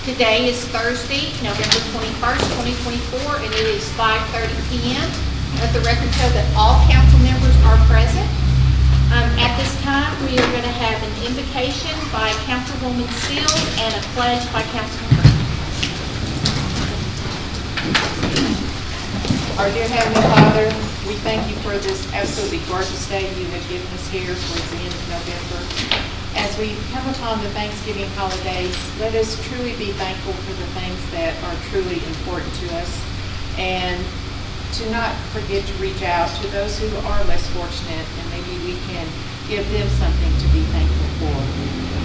Today is Thursday, November 21st, 2024, and it is 5:30 p.m. Let the record show that all council members are present. At this time, we are going to have an invocation by Councilwoman Steele and a pledge by Councilman Green. Our dear Heavenly Father, we thank you for this absolutely gorgeous day you have given us here towards the end of November. As we come upon the Thanksgiving holiday, let us truly be thankful for the things that are truly important to us, and to not forget to reach out to those who are less fortunate, and maybe we can give them something to be thankful for.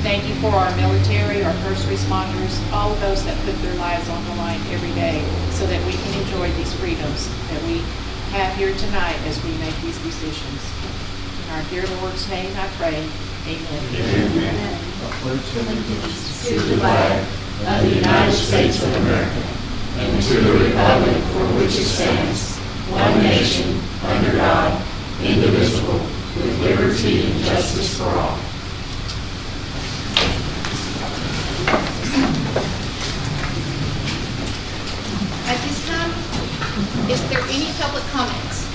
Thank you for our military, our first responders, all of those that put their lives on the line every day so that we can enjoy these freedoms that we have here tonight as we make these decisions. In our dear Lord's name I pray, amen. Amen. I pledge allegiance to the flag of the United States of America and to the republic for which it stands, one nation, under God, indivisible, with liberty and justice for all. At this time, is there any public comments?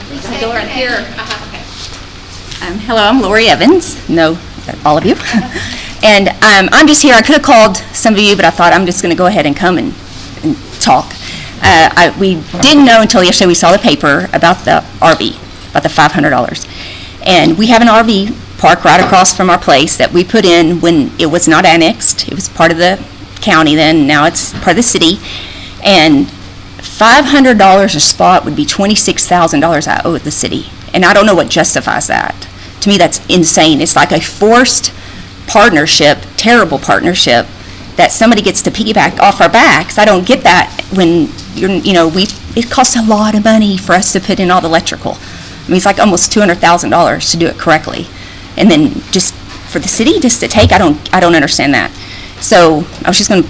Please state your Door name. here. Okay. Hello, I'm Lori Evans. No, all of you. And I'm just here. I could have called some of you, but I thought I'm just going to go ahead and come and talk. We didn't know until yesterday we saw the paper about the RV, about the $500. And we have an RV park right across from our place that we put in when it was not annexed. It was part of the county then. Now it's part of the city. And $500 a spot would be $26,000 I owe the city. And I don't know what justifies that. To me, that's insane. It's like a forced partnership, terrible partnership, that somebody gets to piggyback off our backs. I don't get that when it costs a lot of money for us to put in all the electrical. I mean, it's like almost $200,000 to do it correctly. And then just for the city just to take, I don't understand that. So I was just going to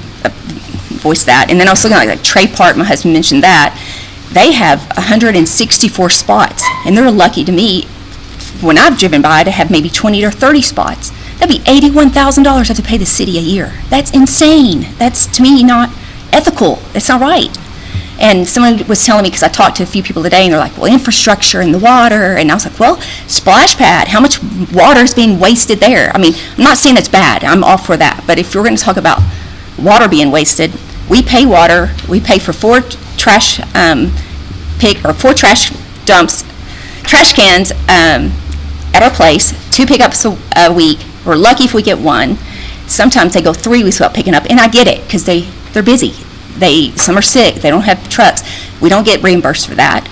voice that. And then I was looking at like Trey Park, my husband mentioned that. They have 164 spots, and they're lucky to me, when I've driven by, to have maybe 20 or 30 spots. That'd be $81,000 I have to pay the city a year. That's insane. That's, to me, not ethical. That's not right. And someone was telling me, because I talked to a few people today, and they're like, well, infrastructure and the water. And I was like, well, splash pad, how much water is being wasted there? I mean, I'm not saying it's bad. I'm all for that. But if you're going to talk about water being wasted, we pay water. We pay for 4 trash trash cans at our place, 2 pickups a week. We're lucky if we get 1. Sometimes they go 3 weeks without picking up, and I get it because they're busy. Some are sick. They don't have trucks. We don't get reimbursed for that,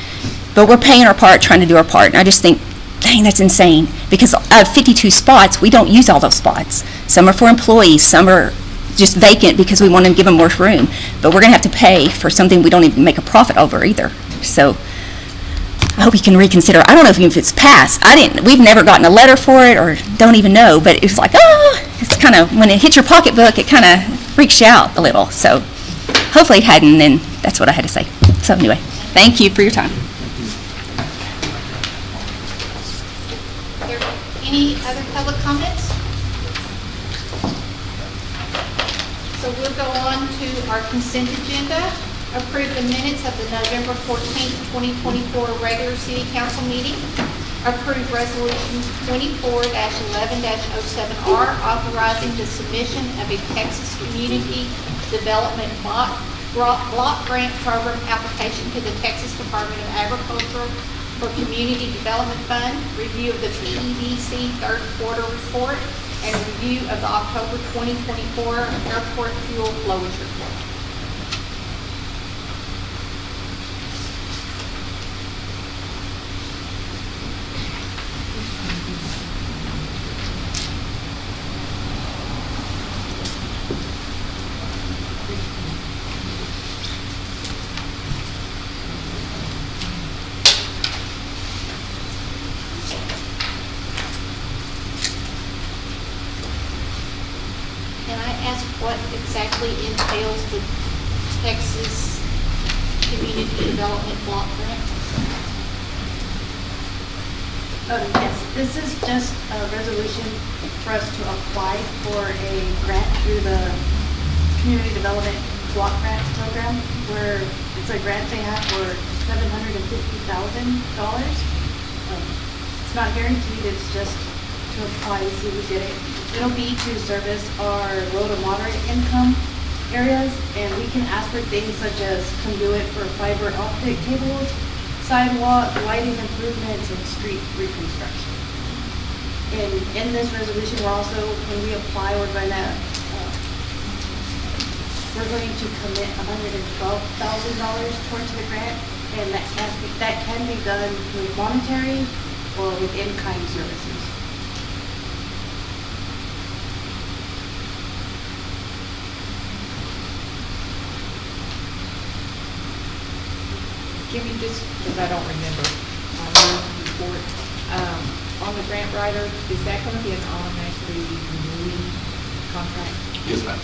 but we're paying our part, trying to do our part. And I just think, dang, that's insane, because out of 52 spots, we don't use all those spots. Some are for employees. Some are just vacant because we want to give them more room. But we're going to have to pay for something we don't even make a profit over either. So I hope you can reconsider. I don't know if it's passed. We've never gotten a letter for it, or don't even know, but it's like, it's kind of, when it hits your pocketbook, it kind of freaks you out a little. So hopefully it hadn't, and that's what I had to say. So anyway, thank you for your time. Are there any other public comments? So we'll go on to our consent agenda. Approve the minutes of the November 14th, 2024 regular city council meeting. Approve resolution 24-11-07R, authorizing the submission of a Texas Community Development Block Grant Program application to the Texas Department of Agriculture for Community Development Fund, review of the PDC third quarter report, and review of the October 2024 airport fuel flowage report. What exactly entails the Texas Community Development Block Grant? Yes, this is just a resolution for us to apply for a grant through the Community Development Block Grant Program, where it's a grant they have for $750,000. It's not guaranteed, it's just to apply to see if we get it. It'll be to service our low to moderate income areas, and we can ask for things such as conduit for fiber optic cables, sidewalk, lighting improvements, and street reconstruction. And in this resolution, we're also, when we apply, we're going to commit $112,000 towards the grant, and that can be done with monetary or with in-kind services. Give me just, because I don't remember on your report, on the grant writer, is that going to be an automatically renewing contract? Yes, ma'am.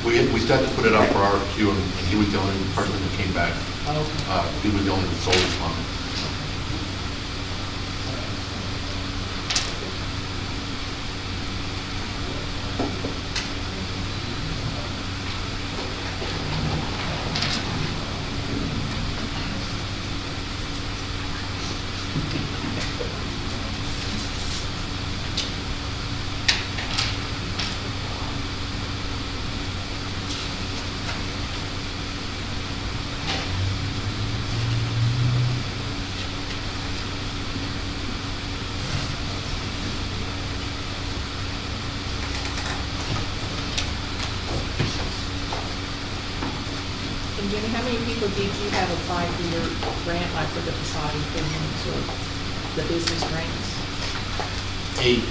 We started to put it out for RFQ, and he was the only person that came back. Okay. He was the only sole respondent. And Jenny, how many people did you have apply for your grant, like for the facade improvements or the business grants? 8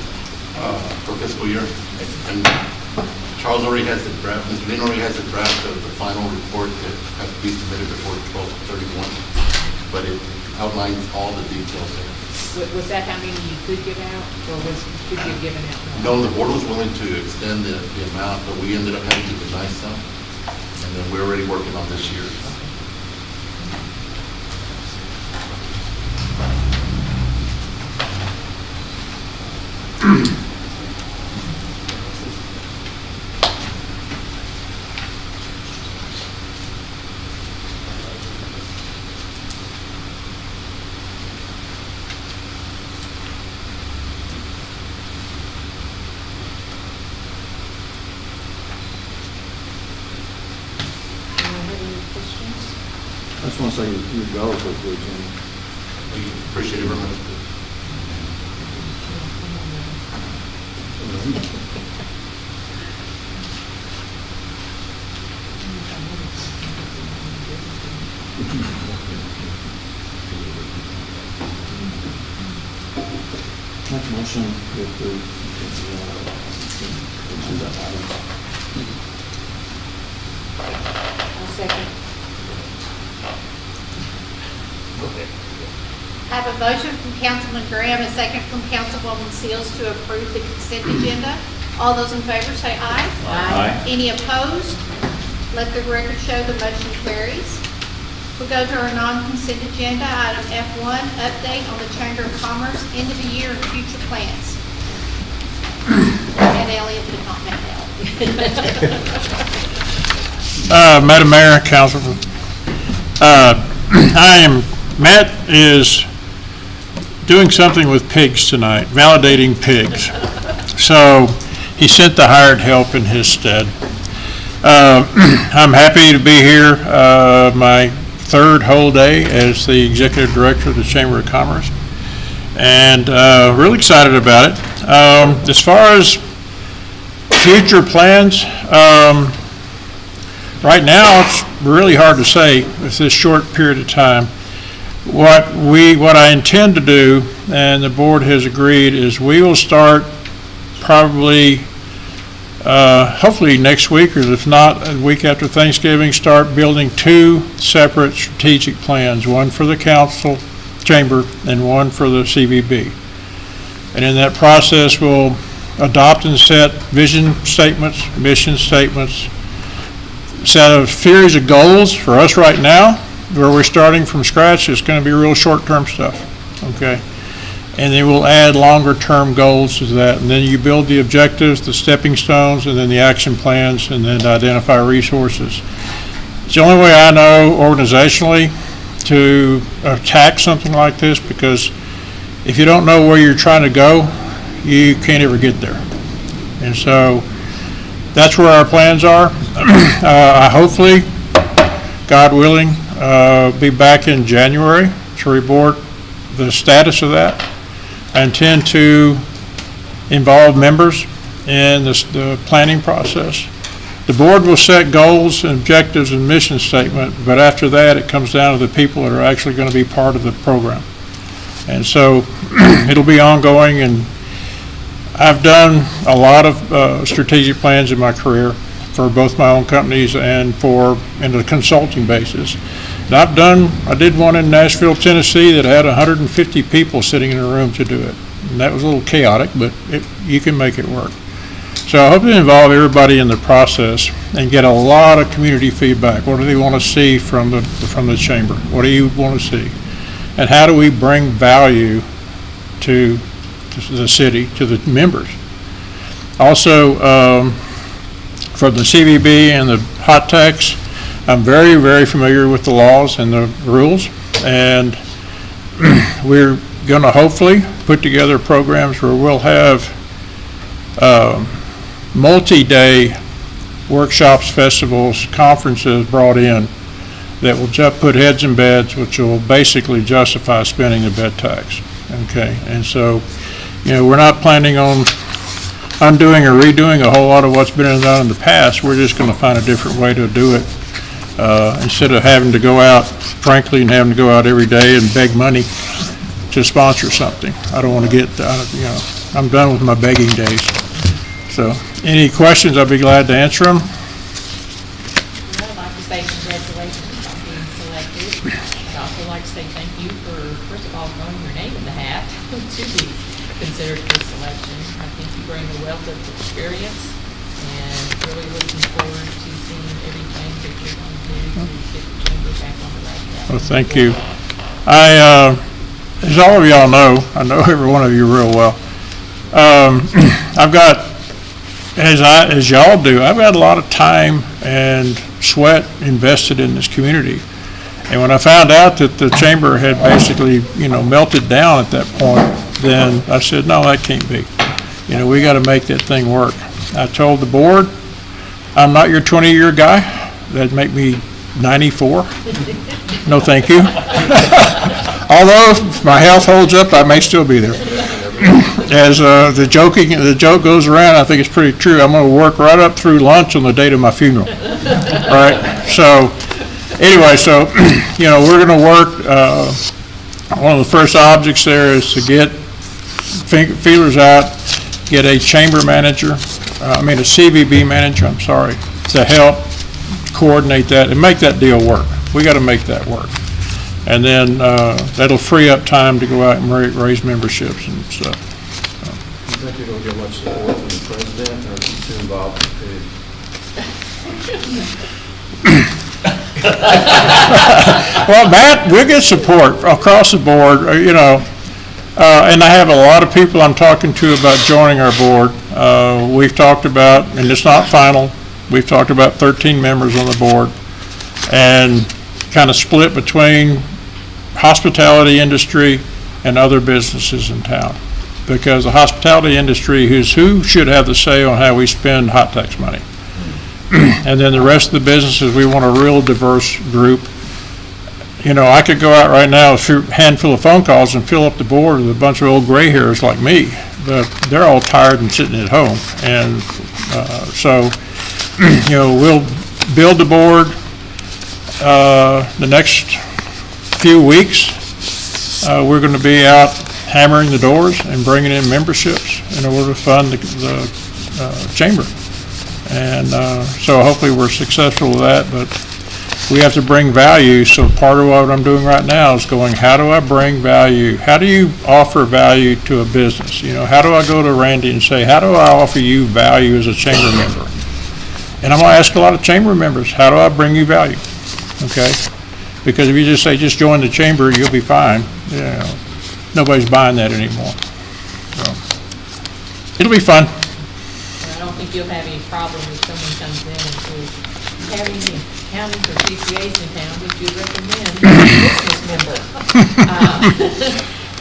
for fiscal year. And Charles already has the draft, Mr. Lynn already has the draft of the final report that has to be submitted before 12/31, but it outlines all the details there. Was that how many you could give out, or could you have given out more? No, the board was willing to extend the amount, but we ended up having to deny some, and then we're already working on this year's. Anyone have any questions? I just want to say your goals look good, Jimmy. We appreciate it very much. Make a motion to approve agenda items. I'll second. I have a motion from Councilman Graham, a second from Councilwoman Seals to approve the consent agenda. All those in favor say aye. Aye. Any opposed? Let the record show the motion carries. We'll go to our non-consent agenda, item F1, update on the Chamber of Commerce end of the year and future plans. Matt Elliott, but not Matt Elliott. Madam Mayor, Councilman, Matt is doing something with pigs tonight, validating pigs. So he sent the hired help in his stead. I'm happy to be here, my third whole day as the Executive Director of the Chamber of Commerce, and really excited about it. As far as future plans, right now it's really hard to say with this short period of time. What I intend to do, and the board has agreed, is we will start probably hopefully next week, or if not, a week after Thanksgiving, start building 2 separate strategic plans, one for the council chamber and one for the CVB. And in that process, we'll adopt and set vision statements, mission statements, set a series of goals for us right now, where we're starting from scratch, it's going to be real short-term stuff, okay? And then we'll add longer-term goals to that. And then you build the objectives, the stepping stones, and then the action plans, and then identify resources. It's the only way I know organizationally to attack something like this, because if you don't know where you're trying to go, you can't ever get there. And so that's where our plans are. Hopefully, God willing, be back in January to report the status of that. I intend to involve members in the planning process. The board will set goals and objectives and mission statement, but after that, it comes down to the people that are actually going to be part of the program. And so it'll be ongoing, and I've done a lot of strategic plans in my career for both my own companies and in a consulting basis. And I did one in Nashville, Tennessee that had 150 people sitting in a room to do it. And that was a little chaotic, but you can make it work. So I hope to involve everybody in the process and get a lot of community feedback. What do they want to see from the chamber? What do you want to see? And how do we bring value to the city, to the members? Also, for the CVB and the hot tax, I'm very, very familiar with the laws and the rules, and we're going to hopefully put together programs where we'll have multi-day workshops, festivals, conferences brought in that will just put heads in beds, which will basically justify spending the bed tax. Okay, and so, we're not planning on undoing or redoing a whole lot of what's been done in the past. We're just going to find a different way to do it. Instead of having to go out, frankly, and having to go out every day and beg money to sponsor something. I don't want to get, I'm done with my begging days. So, any questions, I'd be glad to answer them. I'd like to say congratulations on being selected. I'd also like to say thank you for, first of all, throwing your name in the hat to be considered for selection. I think you bring a wealth of experience, and really looking forward to seeing everything that you're going to do to get the chamber back on the right track. Well, thank you. As all of y'all know, I know every one of you real well. I've got, as y'all do, I've got a lot of time and sweat invested in this community. And when I found out that the chamber had basically, melted down at that point, then I said, no, that can't be. We got to make that thing work. I told the board, I'm not your 20-year guy. That'd make me 94. No, thank you. Although if my health holds up, I may still be there. As the joke goes around, I think it's pretty true. I'm going to work right up through lunch on the date of my funeral. All right. So anyway, we're going to work. One of the first objects there is to get feelers out, get a chamber manager, a CVB manager, to help coordinate that and make that deal work. We got to make that work. And then that'll free up time to go out and raise memberships and stuff. You think you're going to get much support from the president, or is he too involved in the Well, Matt, we'll get support across the board, and I have a lot of people I'm talking to about joining our board. We've talked about, and it's not final, we've talked about 13 members on the board, and kind of split between hospitality industry and other businesses in town. Because the hospitality industry who should have the say on how we spend hot tax money. And then the rest of the businesses, we want a real diverse group. I could go out right now with a handful of phone calls and fill up the board with a bunch of old gray hairs like me, but they're all tired and sitting at home. And so, we'll build the board the next few weeks. We're going to be out hammering the doors and bringing in memberships in order to fund the chamber. And so hopefully we're successful with that, but we have to bring value. So part of what I'm doing right now is going, how do I bring value? How do you offer value to a business? How do I go to Randy and say, how do I offer you value as a chamber member? And I'm going to ask a lot of chamber members, how do I bring you value? Okay. Because if you just say, just join the chamber, you'll be fine, you know, nobody's buying that anymore. So, it'll be fun. I don't think you'll have any problem if someone comes in and says, "You have any accountants or CPAs in town, would you recommend a business member?"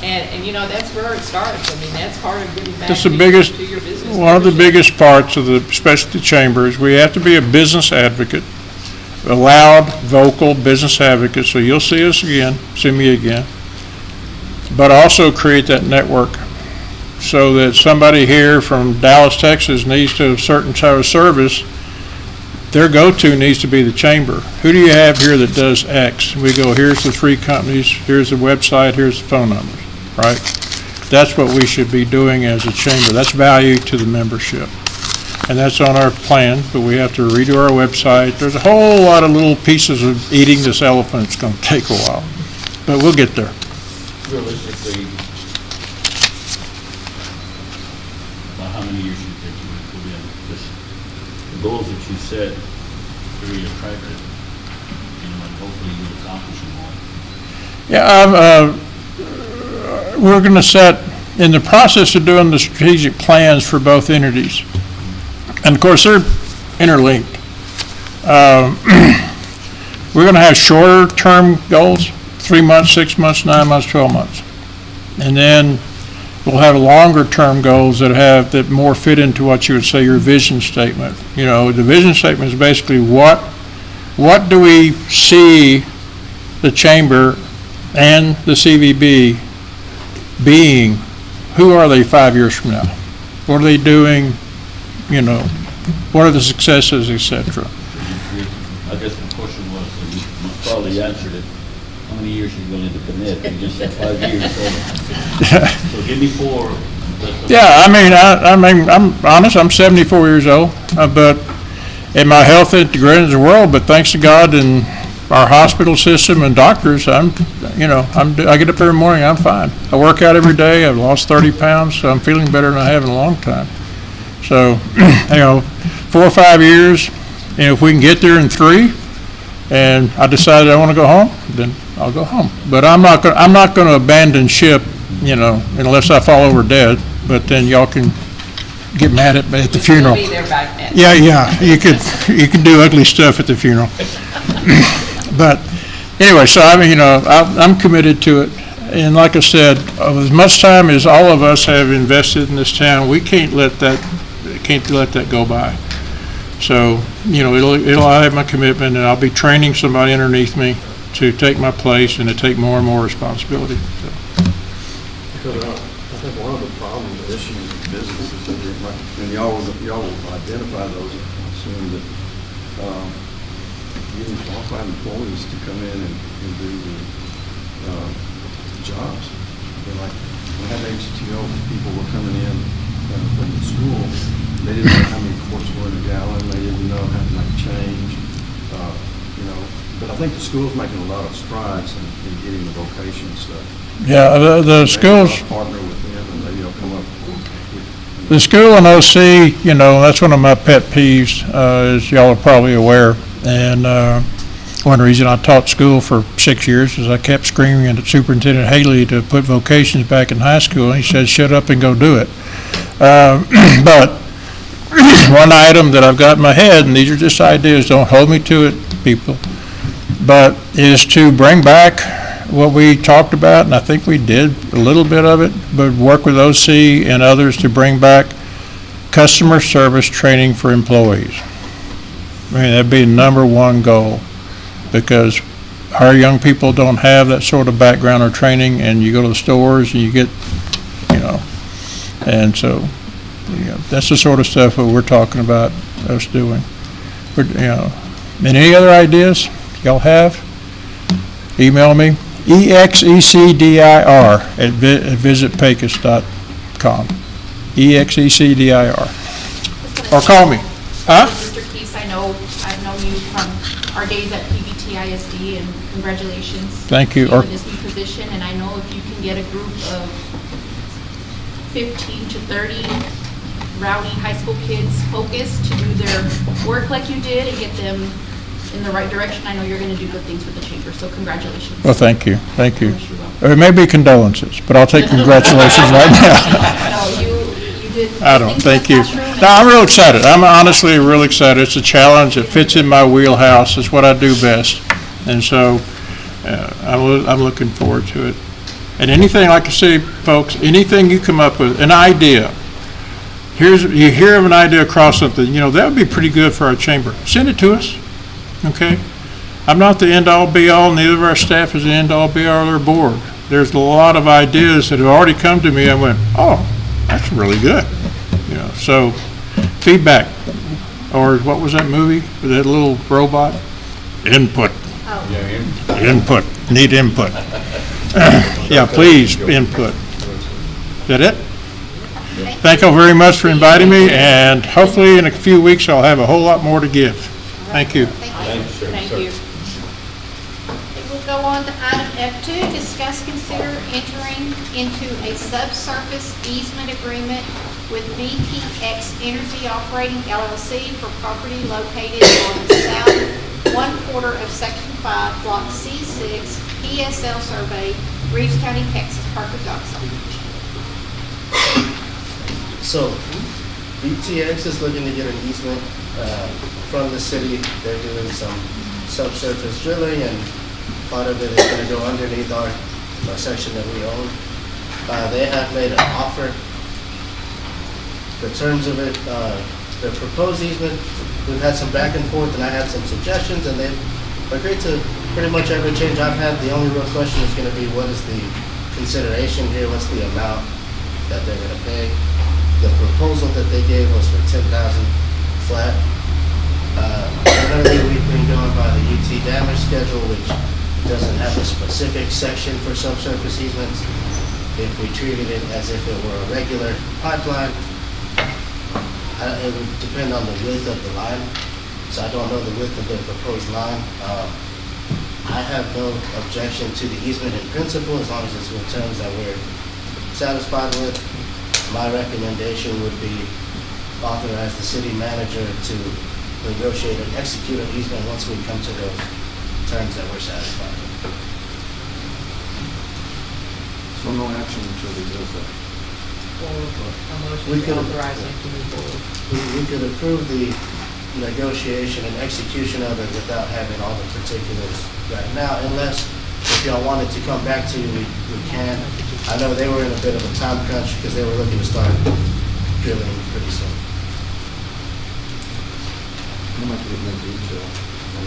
And you know, that's where it starts. I mean, that's part of getting back That's the to biggest, your business. one of the membership. biggest parts of the, especially the chamber, is we have to be a business advocate, a loud, vocal business advocate, so you'll see us again, see me again, but also create that network so that somebody here from Dallas, Texas needs to a certain type of service, their go-to needs to be the chamber. Who do you have here that does X? We go, here's the 3 companies, here's the website, here's the phone numbers, right? That's what we should be doing as a chamber. That's value to the membership. And that's on our plan, but we have to redo our website. There's a whole lot of little pieces of eating this elephant. It's going to take a while, but we'll get there. Realistically, about how many years you think you would put in this? The goals that you set, very attractive, and hopefully you'll accomplish them all. Yeah, we're going to set, in the process of doing the strategic plans for both entities, and of course, they're interlinked. We're going to have shorter-term goals, 3 months, 6 months, 9 months, 12 months. And then we'll have longer-term goals that more fit into what you would say your vision statement. You know, the vision statement is basically what do we see the chamber and the CVB being? Who are they 5 years from now? What are they doing? You know, what are the successes, et cetera? I guess the question was, and you probably answered it, how many years are you willing to commit? You just said 5 years, so give me 4. Yeah, I mean, I'm honest, I'm 74 years old, but, and my health ain't the greatest in the world, but thanks to God and our hospital system and doctors, I get up every morning, I'm fine. I work out every day, I've lost 30 pounds, so I'm feeling better than I have in a long time. So, 4 or 5 years, and if we can get there in 3, and I decided I want to go home, then I'll go home. But I'm not going to abandon ship, unless I fall over dead. But then y'all can get mad at me at the funeral. You'll be there back then. Yeah, you can do ugly stuff at the funeral. But anyway, so I'm committed to it. And like I said, as much time as all of us have invested in this town, we can't let that go by. So, I have my commitment, and I'll be training somebody underneath me to take my place and to take more and more responsibility. So. Because I think one of the problems or issues with businesses, and y'all will identify those, I assume, that getting qualified employees to come in and do the jobs. Like, we had HTO people were coming in from the school. They didn't know how many quarts were in a gallon. They didn't know how to make change. But I think the school's making a lot of strides in getting the vocation stuff. Yeah, the schools. Maybe I'll partner with them, and maybe I'll come up with. The school in OC, that's one of my pet peeves, as y'all are probably aware. And one reason I taught school for 6 years is I kept screaming at Superintendent Haley to put vocations back in high school, and he said, "Shut up and go do it." But one item that I've got in my head, and these are just ideas, don't hold me to it, people, but is to bring back what we talked about, and I think we did a little bit of it, but work with OC and others to bring back customer service training for employees. I mean, that'd be the #1 goal, because our young people don't have that sort of background or training, and you go to the stores and you get, and so, that's the sort of stuff that we're talking about us doing. And any other ideas y'all have? Email me, execdir@visitpecos.com, execdir, or call me. Huh? Mr. Keese, I've known you from our days at PBTISD, and congratulations. Thank you. To you in this new position, and I know if you can get a group of 15 to 30 rowdy high school kids focused to do their work like you did and get them in the right direction. I know you're going to do good things with the chamber, so congratulations. Well, thank you, thank you. Wish you well. It may be condolences, but I'll take congratulations right now. No, you did. I good don't, things in thank the you. classroom, No, I'm real excited. I'm honestly real excited. It's a challenge. It fits in my wheelhouse. It's what I do best. And so I'm looking forward to it. And anything, like I say, folks, anything you come up with, an idea, you hear of an idea across something, that would be pretty good for our chamber. Send it to us, okay? I'm not the end-all, be-all, neither of our staff is the end-all, be-all, or board. There's a lot of ideas that have already come to me. I went, oh, that's really good. So feedback, or what was that movie with that little robot? Input. Input, need input. Yeah, please, input. Is that it? Thank you very much for inviting me, and hopefully in a few weeks I'll have a whole lot more to give. Thank you. Thank you. Okay, we'll go on to item F2, discuss, consider entering into a subsurface easement agreement with VTX Energy Operating LLC for property located on the south one quarter of Section 5, Block C6, PSL Survey, Reeves County, Texas, Parker Johnson. So, VTX is looking to get an easement from the city. They're doing some subsurface drilling, and part of it is going to go underneath our section that we own. They have made an offer. The terms of it, the proposed easement, we've had some back and forth, and I had some suggestions, and they've agreed to pretty much every change I've had. The only real question is going to be, what is the consideration here? What's the amount that they're going to pay? The proposal that they gave was for $10,000 flat. Generally, we've been going by the UT damage schedule, which doesn't have a specific section for subsurface easements. If we treated it as if it were a regular pipeline, it would depend on the width of the line. So I don't know the width of the proposed line. I have no objection to the easement in principle, as long as it's with terms that we're satisfied with. My recommendation would be authorize the city manager to negotiate and execute an easement once we come to those terms that we're satisfied with. So no action until he does that. Or a motion We to could- authorize him to move forward. We could approve the negotiation and execution of it without having all the particulars right now, unless if y'all wanted to come back to you, we can. I know they were in a bit of a time crunch because they were looking to start drilling pretty soon. I'm not getting into detail.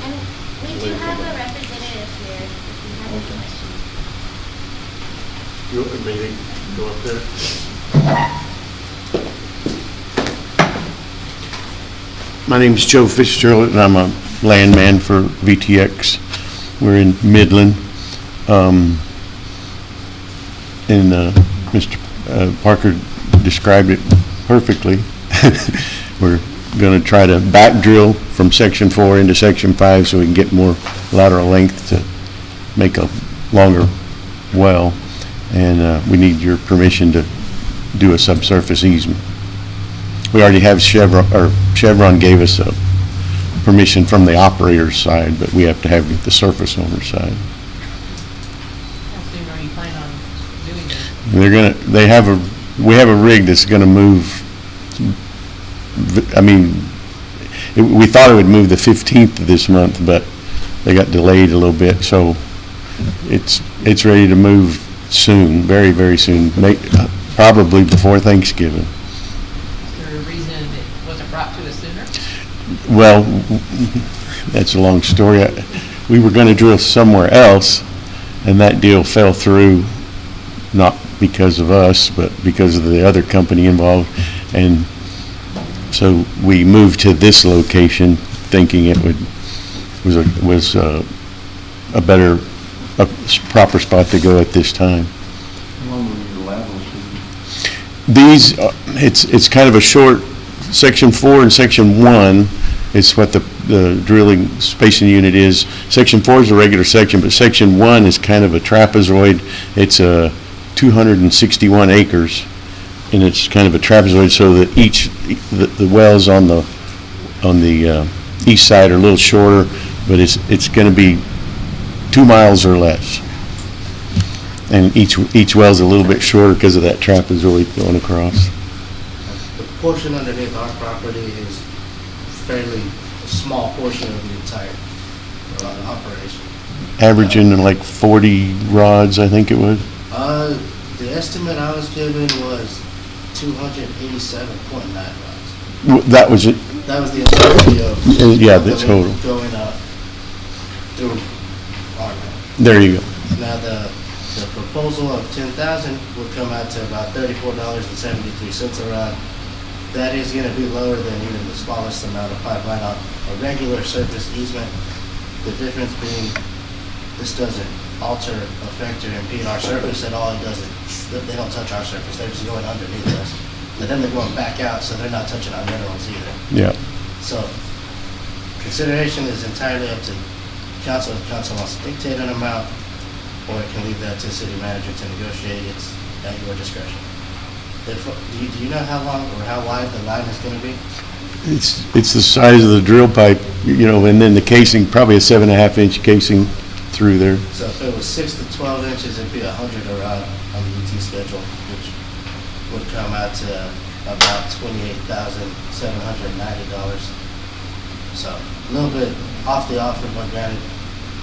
And we do have a representative here if you have any questions. You want me to go up there? My name's Joe Fitzgerald, and I'm a landman for VTX. We're in Midland. And Mr. Parker described it perfectly. We're going to try to back drill from Section 4 into Section 5 so we can get more lateral length to make a longer well. And we need your permission to do a subsurface easement. We already have Chevron gave us a permission from the operator's side, but we have to have the surface owner's side. How soon are you planning on doing this? We have a rig that's gonna move, we thought it would move the 15th of this month, but they got delayed a little bit, so it's ready to move soon, very, very soon, probably before Thanksgiving. Is there a reason it wasn't brought to us sooner? Well, that's a long story. We were gonna drill somewhere else, and that deal fell through, not because of us, but because of the other company involved. And so we moved to this location, thinking it was a better, a proper spot to go at this time. How long will your laterals be? These, it's kind of a short, Section 4 and Section 1 is what the drilling spacing unit is. Section 4 is a regular section, but Section 1 is kind of a trapezoid. It's 261 acres, and it's kind of a trapezoid so that the wells on the east side are a little shorter. but it's going to be 2 miles or less. And each well's a little bit shorter because of that trapezoid going across. The portion underneath our property is fairly a small portion of the entire operation. Averaging like 40 rods, I think it was. The estimate I was given was 287.9 rods. That was it. That was the entirety of. Yeah, of the total. Going up through our land. There you go. Now, the proposal of 10,000 would come out to about $34.73 a rod. That is going to be lower than even the smallest amount of pipeline on a regular surface easement. The difference being this doesn't alter, affect, or impede our surface at all. It doesn't. They don't touch our surface. They're just going underneath us. And then they're going back out, so they're not touching our minerals either. Yeah. So consideration is entirely up to council. If council wants to dictate an amount, or it can leave that to the city manager to negotiate. It's at your discretion. Do you know how long or how wide the line is going to be? It's the size of the drill pipe, and then the casing, probably a 7.5-inch casing through there. So if it was 6 to 12 inches, it'd be 100 a rod on the ET schedule, which would come out to about $28,790. So a little bit off the offer, but granted,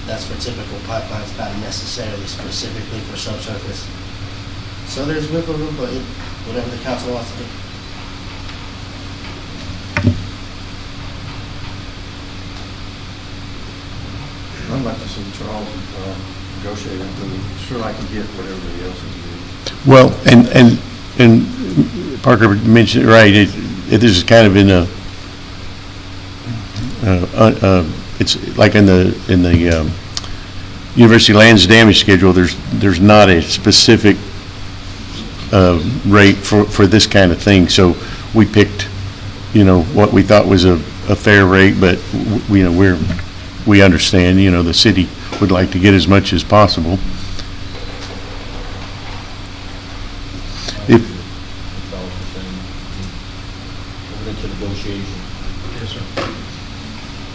that's for typical pipelines, not necessarily specifically for subsurface. So there's wiggle room, but whatever the council wants to do. I'd like to see Charles negotiate, I'm sure I can get what everybody else is doing. Well, and Parker mentioned it right. This is kind of in a it's like in the University Lands Damage Schedule. There's not a specific rate for this kind of thing. So we picked, what we thought was a fair rate, but we understand, the city would like to get as much as possible. If, We're into negotiation. Yes, sir.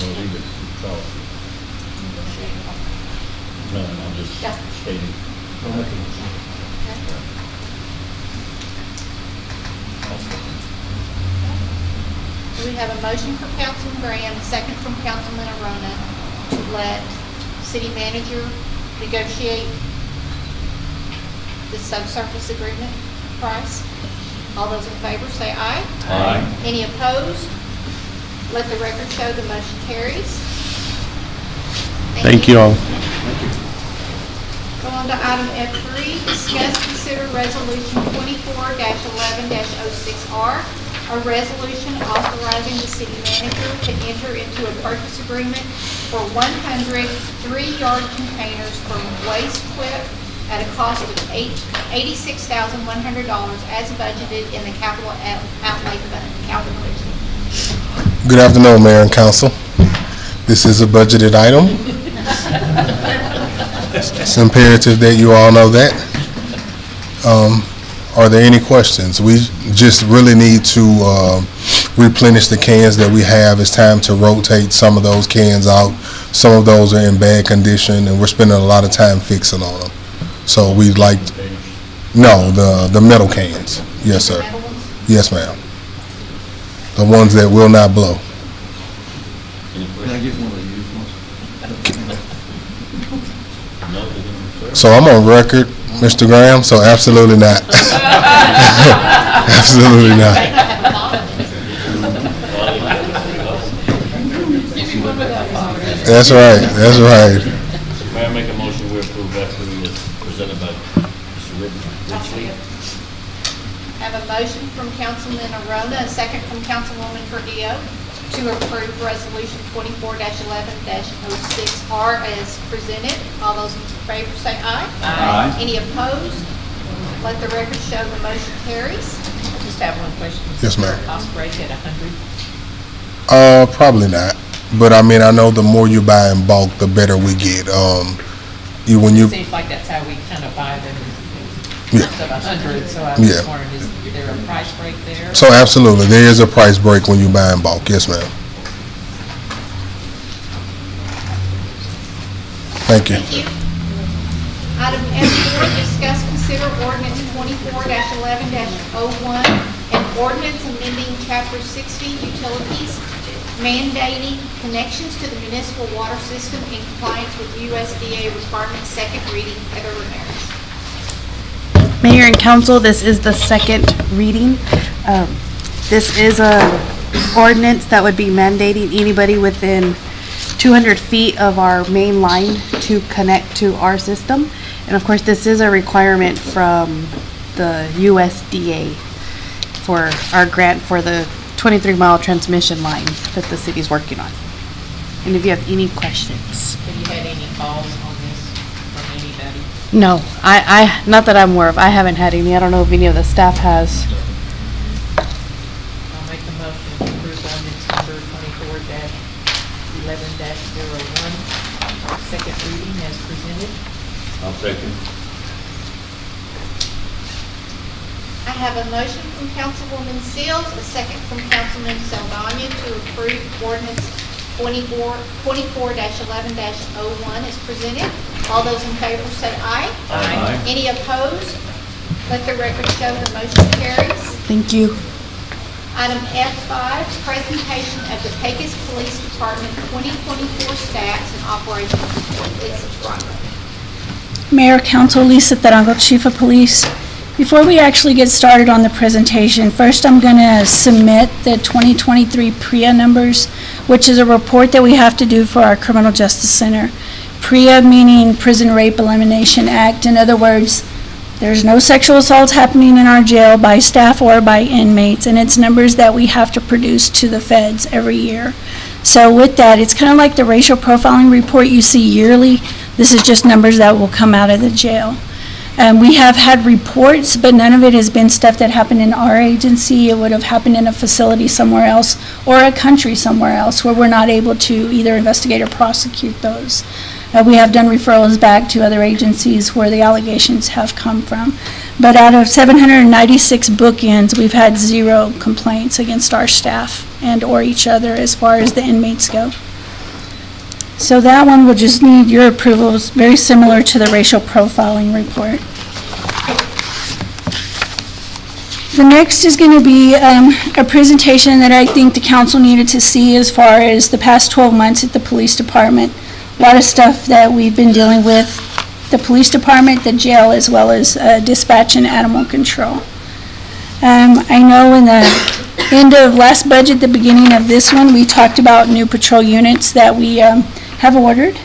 No, leave it to Charles. No, I'm just Yeah. stating. Do we have a motion from Councilman Graham, a second from Councilman Arona, to let city manager negotiate the subsurface agreement price? All those in favor say aye. Aye. Any opposed? Let the record show the motion carries. thank you all. Go on to item F3, discuss, consider resolution 24-11-06R, a resolution authorizing the city manager to enter into a purchase agreement for 100 3-yard containers from Waste Quip at a cost of $86,100 as budgeted in the capital outlay fund. Calvin, please. Good afternoon, Mayor and Council. This is a budgeted item. It's imperative that you all know that. Are there any questions? We just really need to replenish the cans that we have. It's time to rotate some of those cans out. Some of those are in bad condition, and we're spending a lot of time fixing on them. So we'd like, no, the metal cans. Yes, sir. Metal ones? Yes, ma'am. The ones that will not blow. Can I get one of the used ones? So I'm on record, Mr. Graham, so absolutely not. Absolutely not. That's right, that's right. May I make a motion we approve after we presented by Mr. Ridley? Have a motion from Councilman Arona, a second from Councilwoman Trujillo to approve resolution 24-11-06R as presented. All those in favor say aye. Aye. Any opposed? Let the record show the motion carries. I just have one question. Yes, ma'am. Cost break at 100? Probably not. But I mean, I know the more you buy in bulk, the better we get. When you, It seems like that's how we kind of buy them, Yeah. of 100, so I was Yeah. just wondering, is there a price break there? so absolutely, there is a price break when you buy in bulk. Yes, ma'am. Thank you. Thank you. Item F4, discuss, consider ordinance 24-11-01, and ordinance amending chapter 60 utilities, mandating connections to the municipal water system in compliance with USDA requirements, second reading. Heather Ramirez. Mayor and council, this is the second reading. This is a ordinance that would be mandating anybody within 200 feet of our main line to connect to our system. And of course, this is a requirement from the USDA for our grant for the 23-mile transmission line that the city's working on. And if you have any questions. Have you had any calls on this from anybody? No, I not that I'm aware of. I haven't had any. I don't know if any of the staff has. I'll make the motion to approve ordinance number 24-11-01, second reading as presented. I'll second. I have a motion from Councilwoman Seals, a second from Councilman Saldana to approve ordinance 24-11-01 as presented. All those in favor say aye. Aye. Any opposed? Let the record show the motion carries. Thank you. Item F5, presentation of the Pecos Police Department 2024 stats and operational report. Lisa Tarango. Mayor, Council, Lisa Tarango, Chief of Police. Before we actually get started on the presentation, first I'm going to submit the 2023 PREA numbers, which is a report that we have to do for our Criminal Justice Center. PREA meaning Prison Rape Elimination Act. In other words, there's no sexual assaults happening in our jail by staff or by inmates, and it's numbers that we have to produce to the feds every year. So with that, it's kind of like the racial profiling report you see yearly. This is just numbers that will come out of the jail. We have had reports, but none of it has been stuff that happened in our agency. It would have happened in a facility somewhere else or a country somewhere else where we're not able to either investigate or prosecute those. We have done referrals back to other agencies where the allegations have come from. But out of 796 bookends, we've had 0 complaints against our staff and or each other as far as the inmates go. So that one will just need your approval. It's very similar to the racial profiling report. The next is going to be a presentation that I think the council needed to see as far as the past 12 months at the police department. A lot of stuff that we've been dealing with, the police department, the jail, as well as dispatch and animal control. I know in the end of last budget, the beginning of this one, we talked about new patrol units that we have ordered.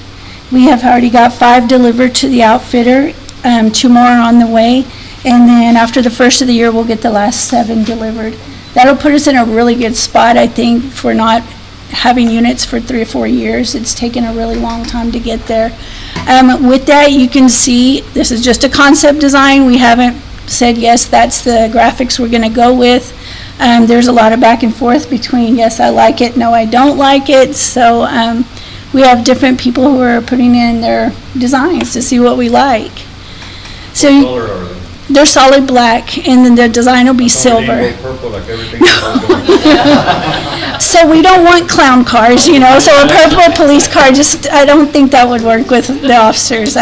We have already got 5 delivered to the outfitter, 2 more are on the way, and then after the first of the year, we'll get the last 7 delivered. That'll put us in a really good spot, I think, for not having units for 3 or 4 years. It's taken a really long time to get there. With that, you can see this is just a concept design. We haven't said, yes, that's the graphics we're going to go with. There's a lot of back and forth between, yes, I like it, no, I don't like it. So we have different people who are putting in their designs to see what we like. So What color are they? they're solid black, and then the design will be silver. They ain't go purple like everything else. So we don't want clown cars, you know, so a purple police car, just, I don't think that would work with the officers. Is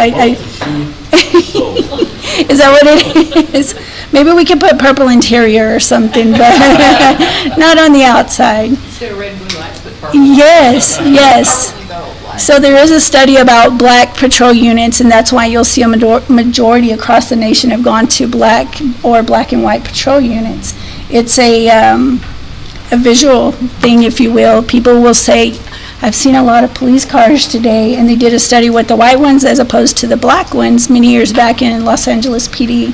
that what it is? Maybe we could put purple interior or something, but not on the outside. Instead of red and blue lights, but purple. Yes, yes. So there is a study about black patrol units, and that's why you'll see a majority across the nation have gone to black or black and white patrol units. It's a visual thing, if you will. People will say, I've seen a lot of police cars today, and they did a study with the white ones as opposed to the black ones many years back in Los Angeles PD,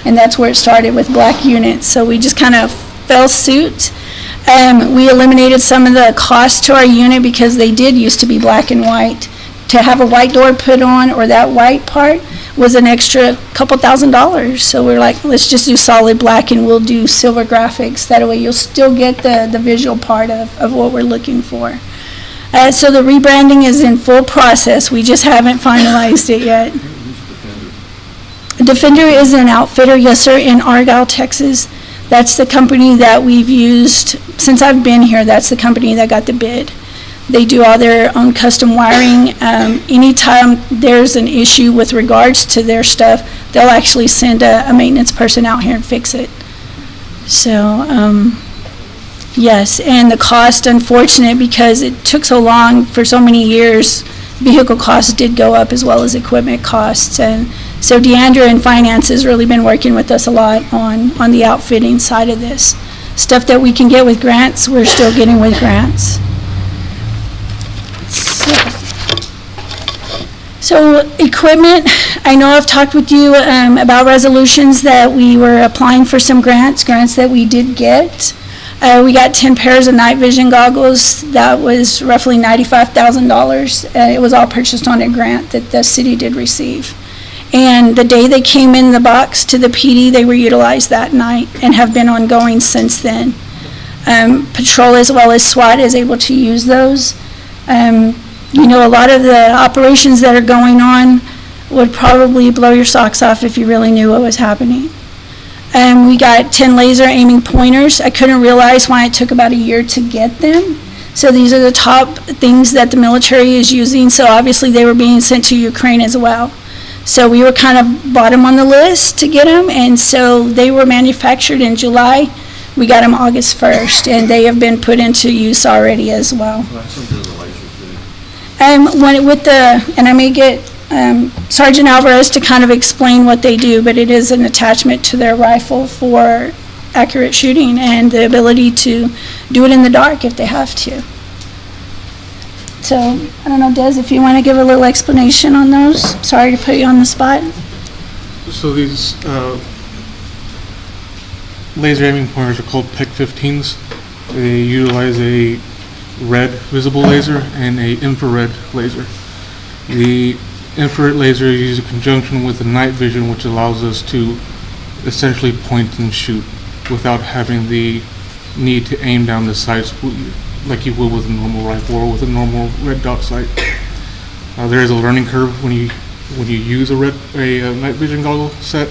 and that's where it started with black units. So we just kind of fell suit. We eliminated some of the cost to our unit because they did used to be black and white. To have a white door put on, or that white part, was an extra couple $1,000s. So we're like, let's just do solid black and we'll do silver graphics. That way you'll still get the visual part of what we're looking for. So the rebranding is in full process. We just haven't finalized it yet. Defender is an outfitter, yes sir, in Argyle, Texas. That's the company that we've used since I've been here. That's the company that got the bid. They do all their own custom wiring. Anytime there's an issue with regards to their stuff, they'll actually send a maintenance person out here and fix it. So, yes, and the cost, unfortunate, because it took so long for so many years, vehicle costs did go up as well as equipment costs. And so Deandra in finance has really been working with us a lot on the outfitting side of this. Stuff that we can get with grants, we're still getting with grants. So equipment, I know I've talked with you about resolutions that we were applying for some grants that we did get. We got 10 pairs of night vision goggles. That was roughly $95,000. It was all purchased on a grant that the city did receive. And the day they came in the box to the PD, they were utilized that night and have been ongoing since then. Patrol as well as SWAT is able to use those. You know, a lot of the operations that are going on would probably blow your socks off if you really knew what was happening. We got 10 laser aiming pointers. I couldn't realize why it took about a year to get them. So these are the top things that the military is using. So obviously they were being sent to Ukraine as well. So we were kind of bottom on the list to get them. And so they were manufactured in July. We got them August 1st, and they have been put into use already as well. And I may get Sergeant Alvarez to kind of explain what they do, but it is an attachment to their rifle for accurate shooting and the ability to do it in the dark if they have to. So, I don't know, Des, if you want to give a little explanation on those. Sorry to put you on the spot. So these laser aiming pointers are called PEC-15s. They utilize a red visible laser and a infrared laser. The infrared laser is used in conjunction with the night vision, which allows us to essentially point and shoot without having the need to aim down the sights like you would with a normal rifle or with a normal red dot sight. There is a learning curve when you use a night vision goggle set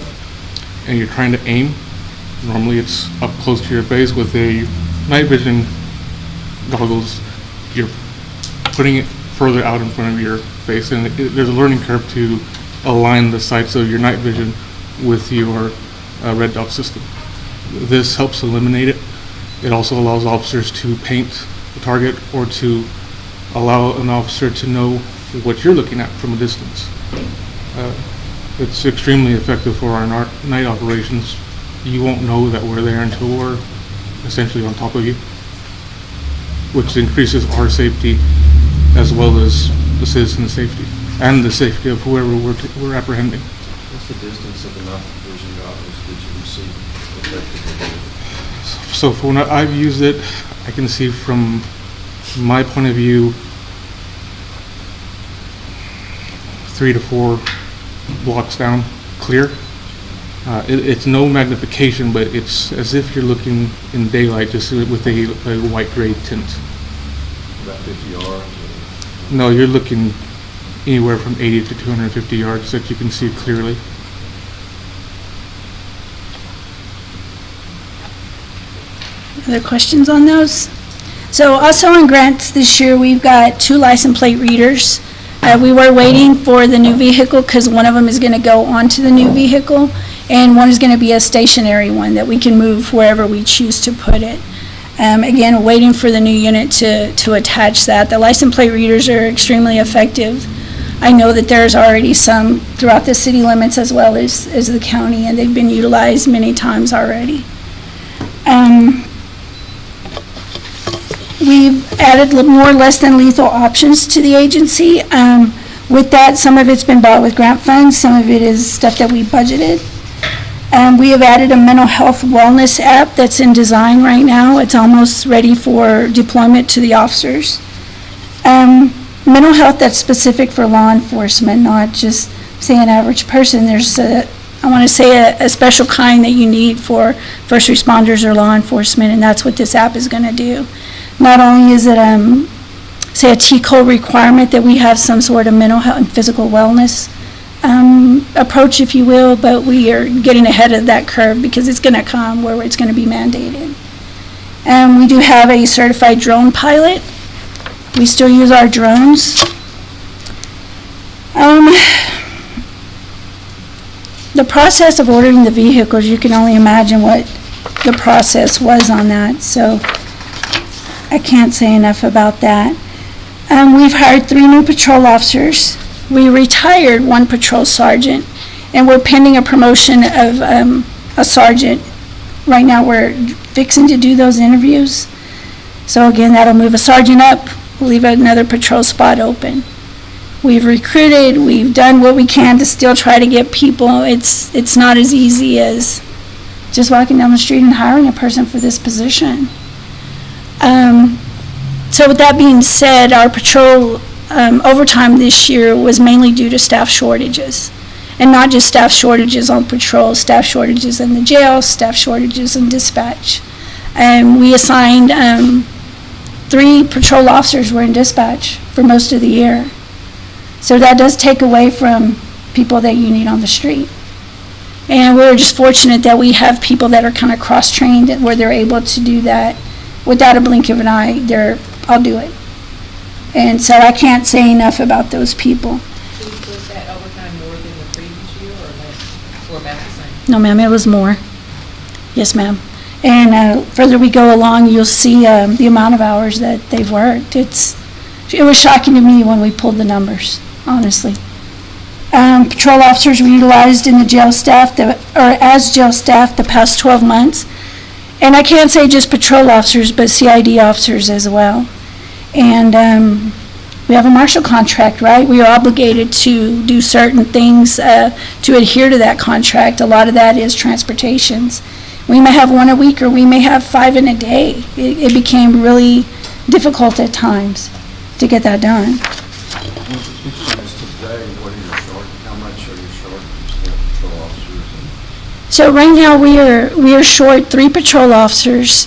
and you're trying to aim. Normally it's up close to your face. With a night vision goggles, you're putting it further out in front of your face, and there's a learning curve to align the sights of your night vision with your red dot system. This helps eliminate it. It also allows officers to paint the target or to allow an officer to know what you're looking at from a distance. It's extremely effective for our night operations. You won't know that we're there until we're essentially on top of you, which increases our safety as well as the citizen's safety and the safety of whoever we're apprehending. What's the distance of the night vision goggles that you receive effectively? So for when I've used it, I can see from my point of view 3 to 4 blocks down, clear. It's no magnification, but it's as if you're looking in daylight, just with a white gray tint. About 50 yards? No, you're looking anywhere from 80 to 250 yards that you can see clearly. Other questions on those? So also on grants this year, we've got 2 license plate readers. We were waiting for the new vehicle because one of them is going to go onto the new vehicle, and one is going to be a stationary one that we can move wherever we choose to put it. Again, waiting for the new unit to attach that. The license plate readers are extremely effective. I know that there's already some throughout the city limits as well as the county, and they've been utilized many times already. We've added more less than lethal options to the agency. With that, some of it's been bought with grant funds, some of it is stuff that we budgeted. We have added a mental health wellness app that's in design right now. It's almost ready for deployment to the officers. Mental health that's specific for law enforcement, not just, say, an average person. There's a special kind that you need for first responders or law enforcement, and that's what this app is going to do. Not only is it, say, a TCO requirement that we have some sort of mental health and physical wellness approach, if you will, but we are getting ahead of that curve because it's going to come where it's going to be mandated. We do have a certified drone pilot. We still use our drones. The process of ordering the vehicles, you can only imagine what the process was on that, so I can't say enough about that. We've hired 3 new patrol officers. We retired 1 patrol sergeant, and we're pending a promotion of a sergeant. Right now, we're fixing to do those interviews. So again, that'll move a sergeant up, leave another patrol spot open. We've recruited, we've done what we can to still try to get people. It's not as easy as just walking down the street and hiring a person for this position. So with that being said, our patrol overtime this year was mainly due to staff shortages. And not just staff shortages on patrol, staff shortages in the jail, staff shortages in dispatch. We assigned 3 patrol officers were in dispatch for most of the year. So that does take away from people that you need on the street. And we're just fortunate that we have people that are kind of cross-trained where they're able to do that without a blink of an eye. I'll do it. And so I can't say enough about those people. Was that overtime more than the previous year or less, or about the same? No, ma'am, it was more. Yes, ma'am. And further we go along, you'll see the amount of hours that they've worked. It was shocking to me when we pulled the numbers, honestly. Patrol officers were utilized in the jail staff, as jail staff the past 12 months. And I can't say just patrol officers, but CID officers as well. And we have a marshal contract, right? We are obligated to do certain things to adhere to that contract. A lot of that is transportations. We may have 1 a week or we may have 5 in a day. It became really difficult at times to get that done. Today, what are you short? How much are you short of patrol officers? So right now we are short 3 patrol officers.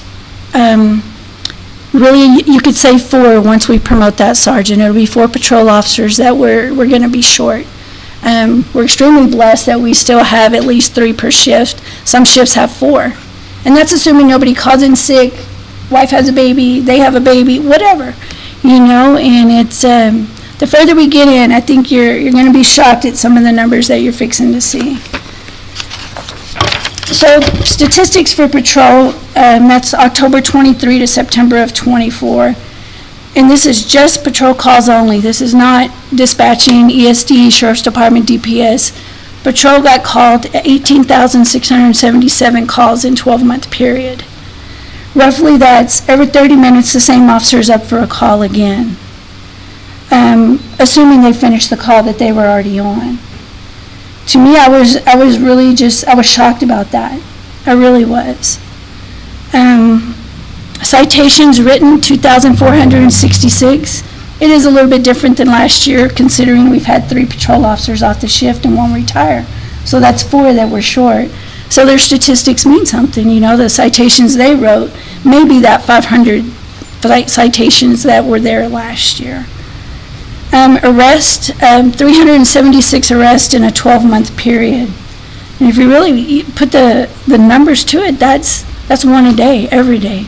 Really, you could say 4 once we promote that sergeant. It'll be 4 patrol officers that we're going to be short. We're extremely blessed that we still have at least 3 per shift. Some shifts have 4. And that's assuming nobody calls in sick, wife has a baby, they have a baby, whatever. And it's, the further we get in, I think you're going to be shocked at some of the numbers that you're fixing to see. So statistics for patrol, that's October 23 to September of 24. And this is just patrol calls only. This is not dispatching, ESD, Sheriff's Department, DPS. Patrol got called 18,677 calls in 12-month period. Roughly that's every 30 minutes the same officer is up for a call again, assuming they finished the call that they were already on. To me, I was really I was shocked about that. I really was. Citations written, 2,466. It is a little bit different than last year, considering we've had 3 patrol officers off the shift and 1 retire. So that's 4 that were short. So their statistics mean something, the citations they wrote, maybe that 500 citations that were there last year. Arrest, 376 arrests in a 12-month period. And if you really put the numbers to it, that's 1 a day, every day.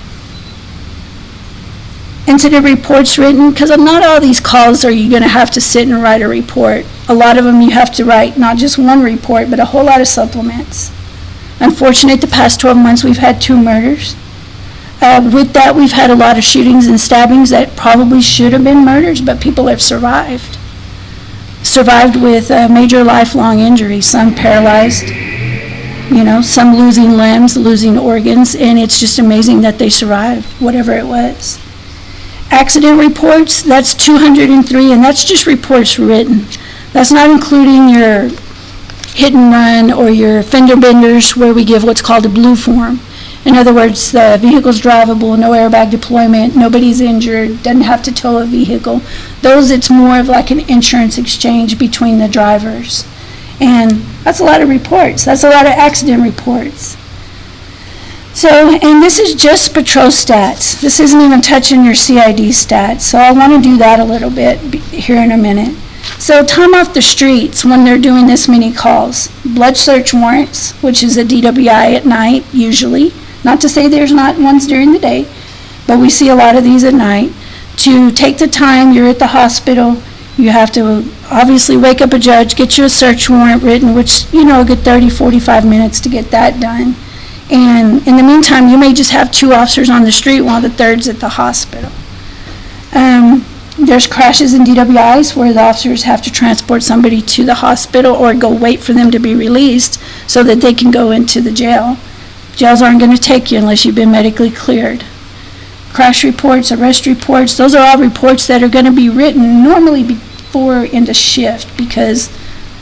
Incident reports written, because not all these calls are you going to have to sit and write a report. A lot of them you have to write not just 1 report, but a whole lot of supplements. Unfortunately, the past 12 months we've had 2 murders. With that, we've had a lot of shootings and stabbings that probably should have been murders, but people have survived. Survived with major lifelong injuries, some paralyzed, some losing limbs, losing organs, and it's just amazing that they survived, whatever it was. Accident reports, that's 203, and that's just reports written. That's not including your hit and run or your fender benders, where we give what's called a blue form. In other words, the vehicle's drivable, no airbag deployment, nobody's injured, doesn't have to tow a vehicle. Those, it's more of like an insurance exchange between the drivers. And that's a lot of reports. That's a lot of accident reports. So, and this is just patrol stats. This isn't even touching your CID stats. So I want to do that a little bit here in a minute. So time off the streets when they're doing this many calls. Blood search warrants, which is a DWI at night usually. Not to say there's not ones during the day, but we see a lot of these at night. to take the time, you're at the hospital, you have to obviously wake up a judge, get you a search warrant written, which, a good 30, 45 minutes to get that done. And in the meantime, you may just have 2 officers on the street while the third's at the hospital. There's crashes and DWIs where the officers have to transport somebody to the hospital or go wait for them to be released so that they can go into the jail. Jails aren't going to take you unless you've been medically cleared. Crash reports, arrest reports, those are all reports that are going to be written normally before into shift, because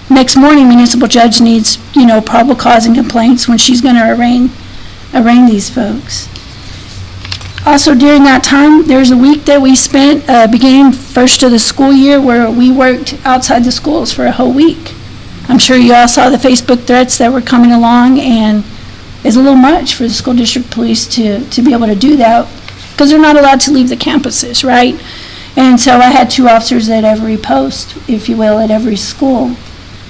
next morning municipal judge needs, probable cause and complaints when she's going to arraign these folks. Also during that time, there's a week that we spent beginning first of the school year where we worked outside the schools for a whole week. I'm sure you all saw the Facebook threats that were coming along, and it's a little much for the school district police to be able to do that because they're not allowed to leave the campuses, right? And so I had 2 officers at every post, if you will, at every school.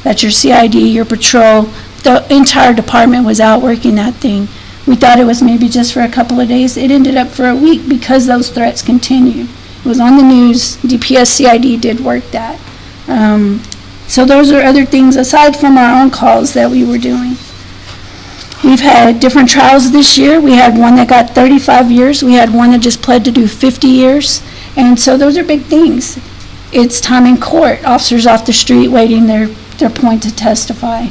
That's your CID, your patrol. The entire department was out working that thing. We thought it was maybe just for a couple of days. It ended up for a week because those threats continued. It was on the news. DPS CID did work that. So those are other things aside from our own calls that we were doing. We've had different trials this year. We had one that got 35 years. We had one that just pled to do 50 years. And so those are big things. It's time in court. Officers off the street waiting their point to testify.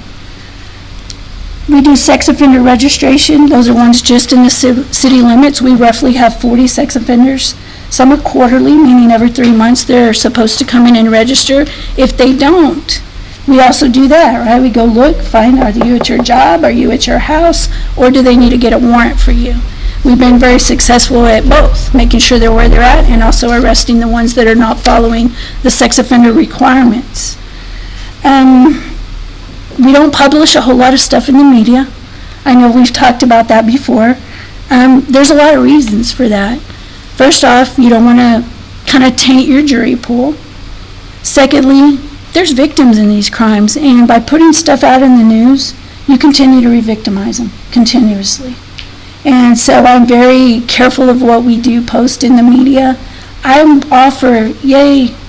We do sex offender registration. Those are ones just in the city limits. We roughly have 40 sex offenders. Some are quarterly, meaning every 3 months they're supposed to come in and register. If they don't, we also do that, right? We go look, find, are you at your job? Are you at your house? Or do they need to get a warrant for you? We've been very successful at both, making sure they're where they're at and also arresting the ones that are not following the sex offender requirements. We don't publish a whole lot of stuff in the media. I know we've talked about that before. There's a lot of reasons for that. First off, you don't want to kind of taint your jury pool. Secondly, there's victims in these crimes, and by putting stuff out in the news, you continue to re-victimize them continuously. And so I'm very careful of what we do post in the media. I offer,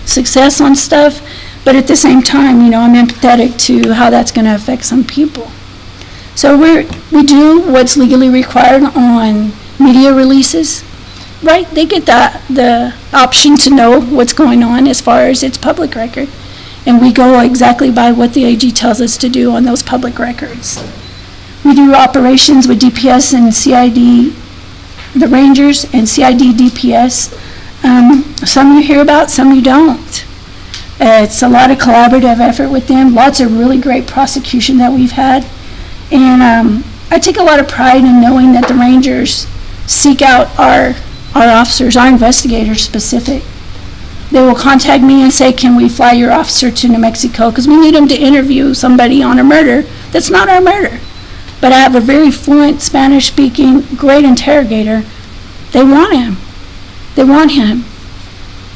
success on stuff, but at the same time, I'm empathetic to how that's going to affect some people. So we do what's legally required on media releases, right? They get the option to know what's going on as far as its public record. And we go exactly by what the AG tells us to do on those public records. We do operations with DPS and CID, the Rangers, and CID DPS. Some you hear about, some you don't. It's a lot of collaborative effort with them, lots of really great prosecution that we've had. And I take a lot of pride in knowing that the Rangers seek out our officers, our investigators specific. They will contact me and say, can we fly your officer to New Mexico? Because we need him to interview somebody on a murder that's not our murder. But I have a very fluent Spanish-speaking, great interrogator. They want him. They want him.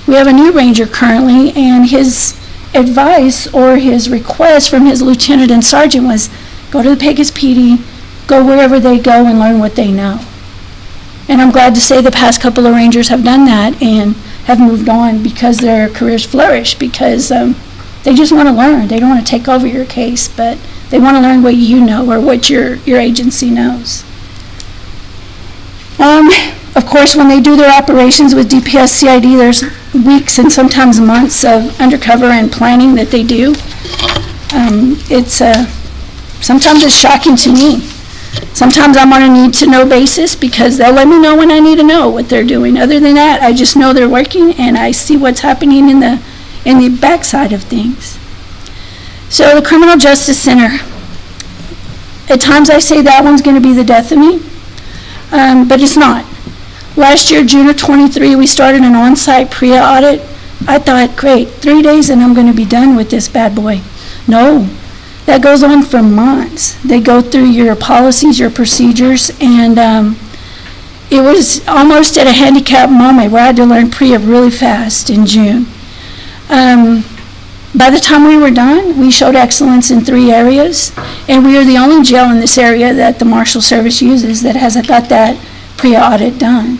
We have a new ranger currently, and his advice or his request from his lieutenant and sergeant was, go to the Pecos PD, go wherever they go and learn what they know. And I'm glad to say the past couple of rangers have done that and have moved on because their careers flourish, because they just want to learn. They don't want to take over your case, but they want to learn what you know or what your agency knows. Of course, when they do their operations with DPS CID, there's weeks and sometimes months of undercover and planning that they do. Sometimes it's shocking to me. Sometimes I'm on a need-to-know basis because they'll let me know when I need to know what they're doing. Other than that, I just know they're working and I see what's happening in the backside of things. So the Criminal Justice Center, at times I say that one's going to be the death of me, but it's not. Last year, June of 23, we started an on-site PREA audit. I thought, great, 3 days and I'm going to be done with this bad boy. No, that goes on for months. They go through your policies, your procedures, and it was almost at a handicap moment where I had to learn PREA really fast in June. By the time we were done, we showed excellence in 3 areas, and we are the only jail in this area that the Marshal Service uses that has got that PREA audit done.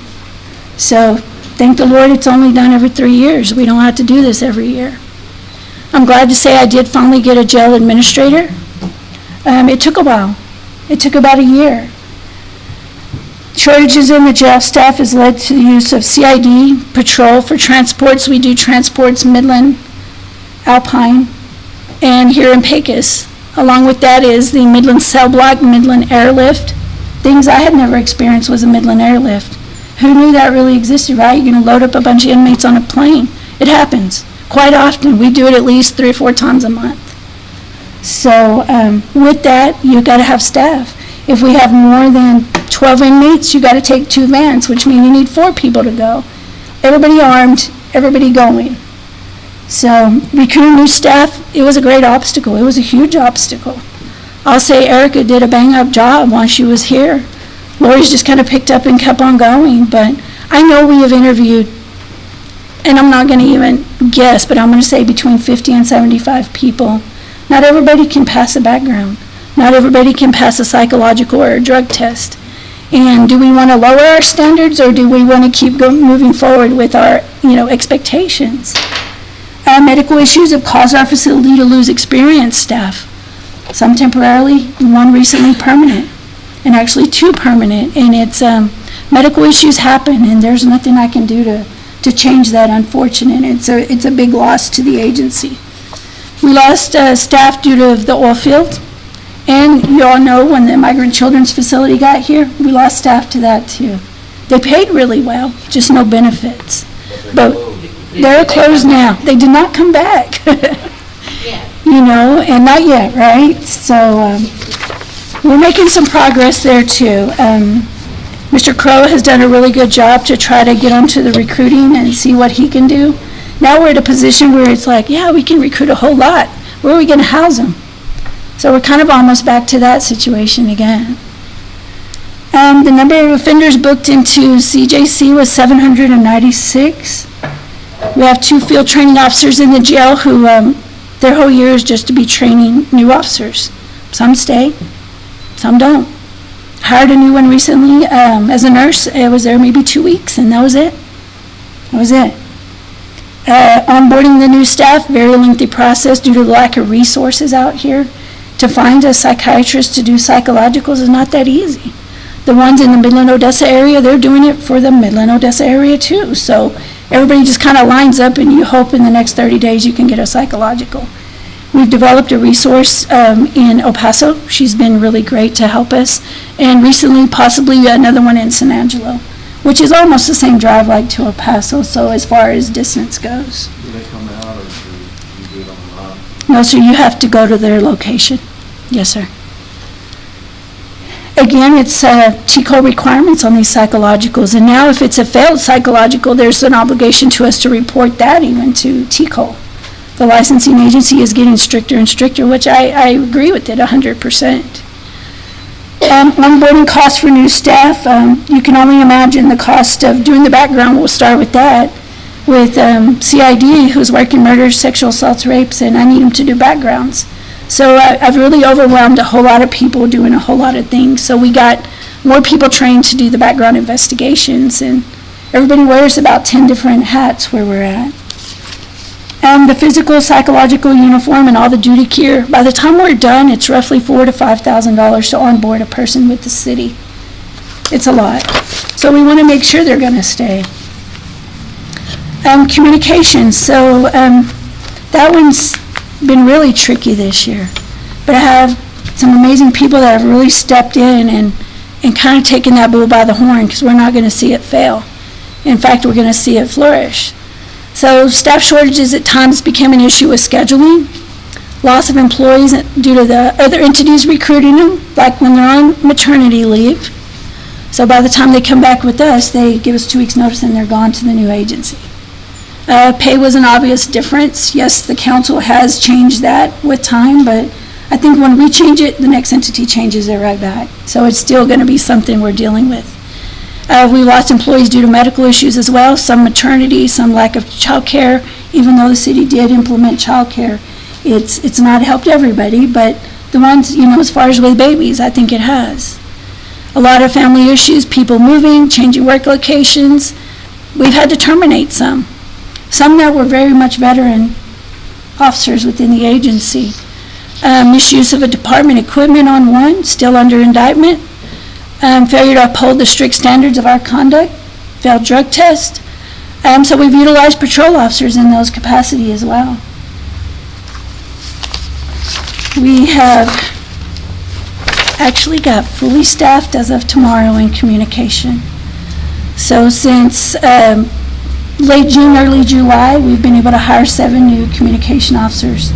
So thank the Lord it's only done every 3 years. We don't have to do this every year. I'm glad to say I did finally get a jail administrator. It took a while. It took about a year. Shortages in the jail staff has led to the use of CID patrol for transports. We do transports Midland, Alpine, and here in Pecos. Along with that is the Midland Cell Block, Midland Airlift. Things I had never experienced was a Midland Airlift. Who knew that really existed, right? You're going to load up a bunch of inmates on a plane. It happens quite often. We do it at least 3 or 4 times a month. So with that, you've got to have staff. If we have more than 12 inmates, you got to take 2 vans, which means you need 4 people to go. Everybody armed, everybody going. So recruiting new staff, it was a great obstacle. It was a huge obstacle. I'll say Erica did a bang-up job while she was here. Lori's just kind of picked up and kept on going, but I know we have interviewed, and I'm not going to even guess, but I'm going to say between 50 and 75 people. Not everybody can pass a background. Not everybody can pass a psychological or a drug test. And do we want to lower our standards, or do we want to keep moving forward with our, expectations? Medical issues have caused our facility to lose experienced staff. Some temporarily, 1 recently permanent, and actually 2 permanent. And it's medical issues happen, and there's nothing I can do to change that, unfortunate. It's a big loss to the agency. We lost staff due to the oil field. And you all know when the Migrant Children's Facility got here, we lost staff to that too. They paid really well, just no benefits. But they're closed now. They did not come back. And not yet, right? So we're making some progress there too. Mr. Crow has done a really good job to try to get onto the recruiting and see what he can do. Now we're at a position where it's like, yeah, we can recruit a whole lot. Where are we going to house them? So we're kind of almost back to that situation again. The number of offenders booked into CJC was 796. We have 2 field training officers in the jail who their whole year is just to be training new officers. Some stay, some don't. Hired a new one recently as a nurse. It was there maybe 2 weeks, and that was it. That was it. Onboarding the new staff, very lengthy process due to the lack of resources out here. To find a psychiatrist to do psychologicals is not that easy. The ones in the Midland-Odessa area, they're doing it for the Midland-Odessa area too. So everybody just kind of lines up, and you hope in the next 30 days you can get a psychological. We've developed a resource in El Paso. She's been really great to help us. And recently, possibly another one in San Angelo, which is almost the same drive like to El Paso, so as far as distance goes. Do they come out, or do you do it online? No, sir, you have to go to their location. Yes, sir. Again, it's TCO requirements on these psychologicals, and now if it's a failed psychological, there's an obligation to us to report that even to TCO. The licensing agency is getting stricter and stricter, which I agree with it 100%. Onboarding costs for new staff, you can only imagine the cost of doing the background. We'll start with that. With CID, who's working murders, sexual assaults, rapes, and I need them to do backgrounds. So I've really overwhelmed a whole lot of people doing a whole lot of things. So we got more people trained to do the background investigations, and everybody wears about 10 different hats where we're at. The physical, psychological uniform, and all the duty gear, by the time we're done, it's roughly $4,000 to $5,000 to onboard a person with the city. It's a lot. So we want to make sure they're going to stay. Communications, so that one's been really tricky this year. But I have some amazing people that have really stepped in and kind of taken that bull by the horn, because we're not going to see it fail. In fact, we're going to see it flourish. So staff shortages at times became an issue with scheduling, loss of employees due to the other entities recruiting them, like when they're on maternity leave. So by the time they come back with us, they give us 2 weeks' notice and they're gone to the new agency. Pay was an obvious difference. Yes, the council has changed that with time, but I think when we change it, the next entity changes it right back. So it's still going to be something we're dealing with. We lost employees due to medical issues as well, some maternity, some lack of child care. Even though the city did implement child care, it's not helped everybody, but the ones, as far as with babies, I think it has. A lot of family issues, people moving, changing work locations. we've had to terminate some that were very much veteran officers within the agency. Misuse of a department equipment on one, still under indictment. Failure to uphold the strict standards of our conduct, failed drug test. So we've utilized patrol officers in those capacity as well. We have actually got fully staffed as of tomorrow in communication. So since late June, early July, we've been able to hire 7 new communication officers.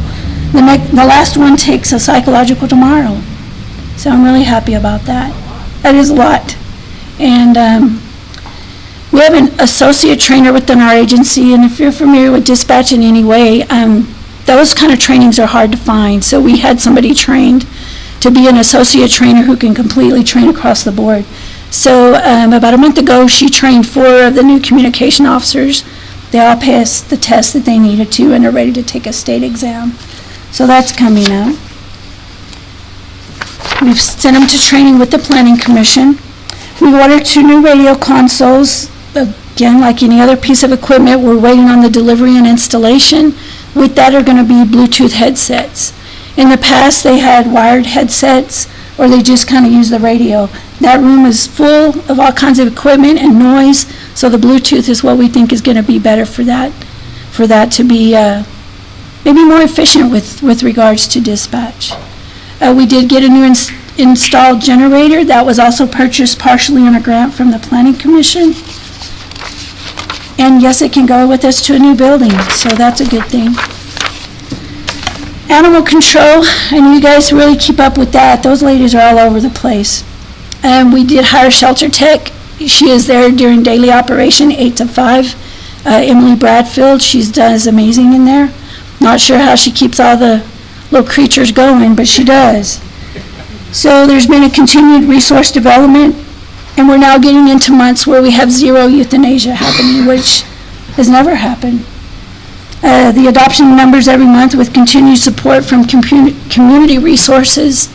The last one takes a psychological tomorrow. So I'm really happy about that. That is a lot. And we have an associate trainer within our agency, and if you're familiar with dispatch in any way, those kind of trainings are hard to find. So we had somebody trained to be an associate trainer who can completely train across the board. So about a month ago, she trained 4 of the new communication officers. They all passed the test that they needed to and are ready to take a state exam. So that's coming up. We've sent them to training with the Planning Commission. We ordered 2 new radio consoles. Again, like any other piece of equipment, we're waiting on the delivery and installation. With that are going to be Bluetooth headsets. In the past, they had wired headsets, or they just kind of used the radio. That room is full of all kinds of equipment and noise, so the Bluetooth is what we think is going to be better for that to be maybe more efficient with regards to dispatch. We did get a new installed generator that was also purchased partially on a grant from the Planning Commission. And yes, it can go with us to a new building, so that's a good thing. Animal control, I know you guys really keep up with that. Those ladies are all over the place. We did hire shelter tech. She is there during daily operation, 8 to 5. Emily Bradfield, she does amazing in there. Not sure how she keeps all the little creatures going, but she does. So there's been a continued resource development, and we're now getting into months where we have 0 euthanasia happening, which has never happened. The adoption numbers every month with continued support from community resources.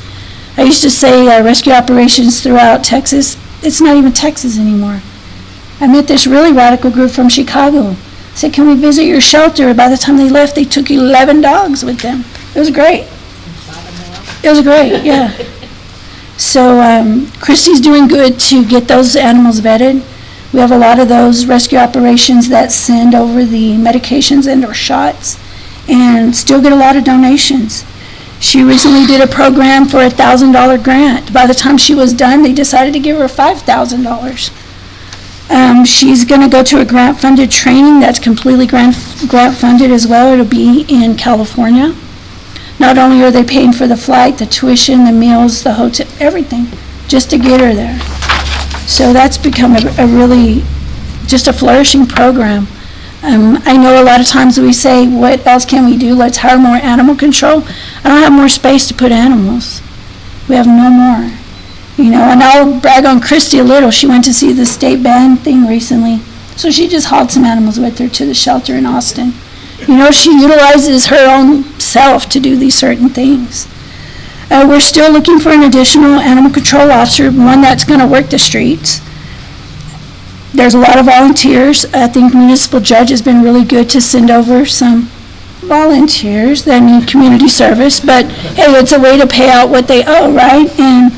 I used to say rescue operations throughout Texas. It's not even Texas anymore. I met this really radical group from Chicago. Said, can we visit your shelter? By the time they left, they took 11 dogs with them. It was great. It was great, yeah. So Christy's doing good to get those animals vetted. We have a lot of those rescue operations that send over the medications and or shots and still get a lot of donations. She recently did a program for a $1,000 grant. By the time she was done, they decided to give her $5,000. She's going to go to a grant-funded training that's completely grant-funded as well. It'll be in California. Not only are they paying for the flight, the tuition, the meals, the hotel, everything, just to get her there. So that's become a really, just a flourishing program. I know a lot of times we say, what else can we do? Let's hire more animal control. I don't have more space to put animals. We have no more. You know, and I'll brag on Christy a little. She went to see the state band thing recently. So she just hauled some animals with her to the shelter in Austin. You know, she utilizes her own self to do these certain things. We're still looking for an additional animal control officer, one that's going to work the streets. There's a lot of volunteers. I think municipal judge has been really good to send over some volunteers that need community service, but hey, it's a way to pay out what they owe, right? And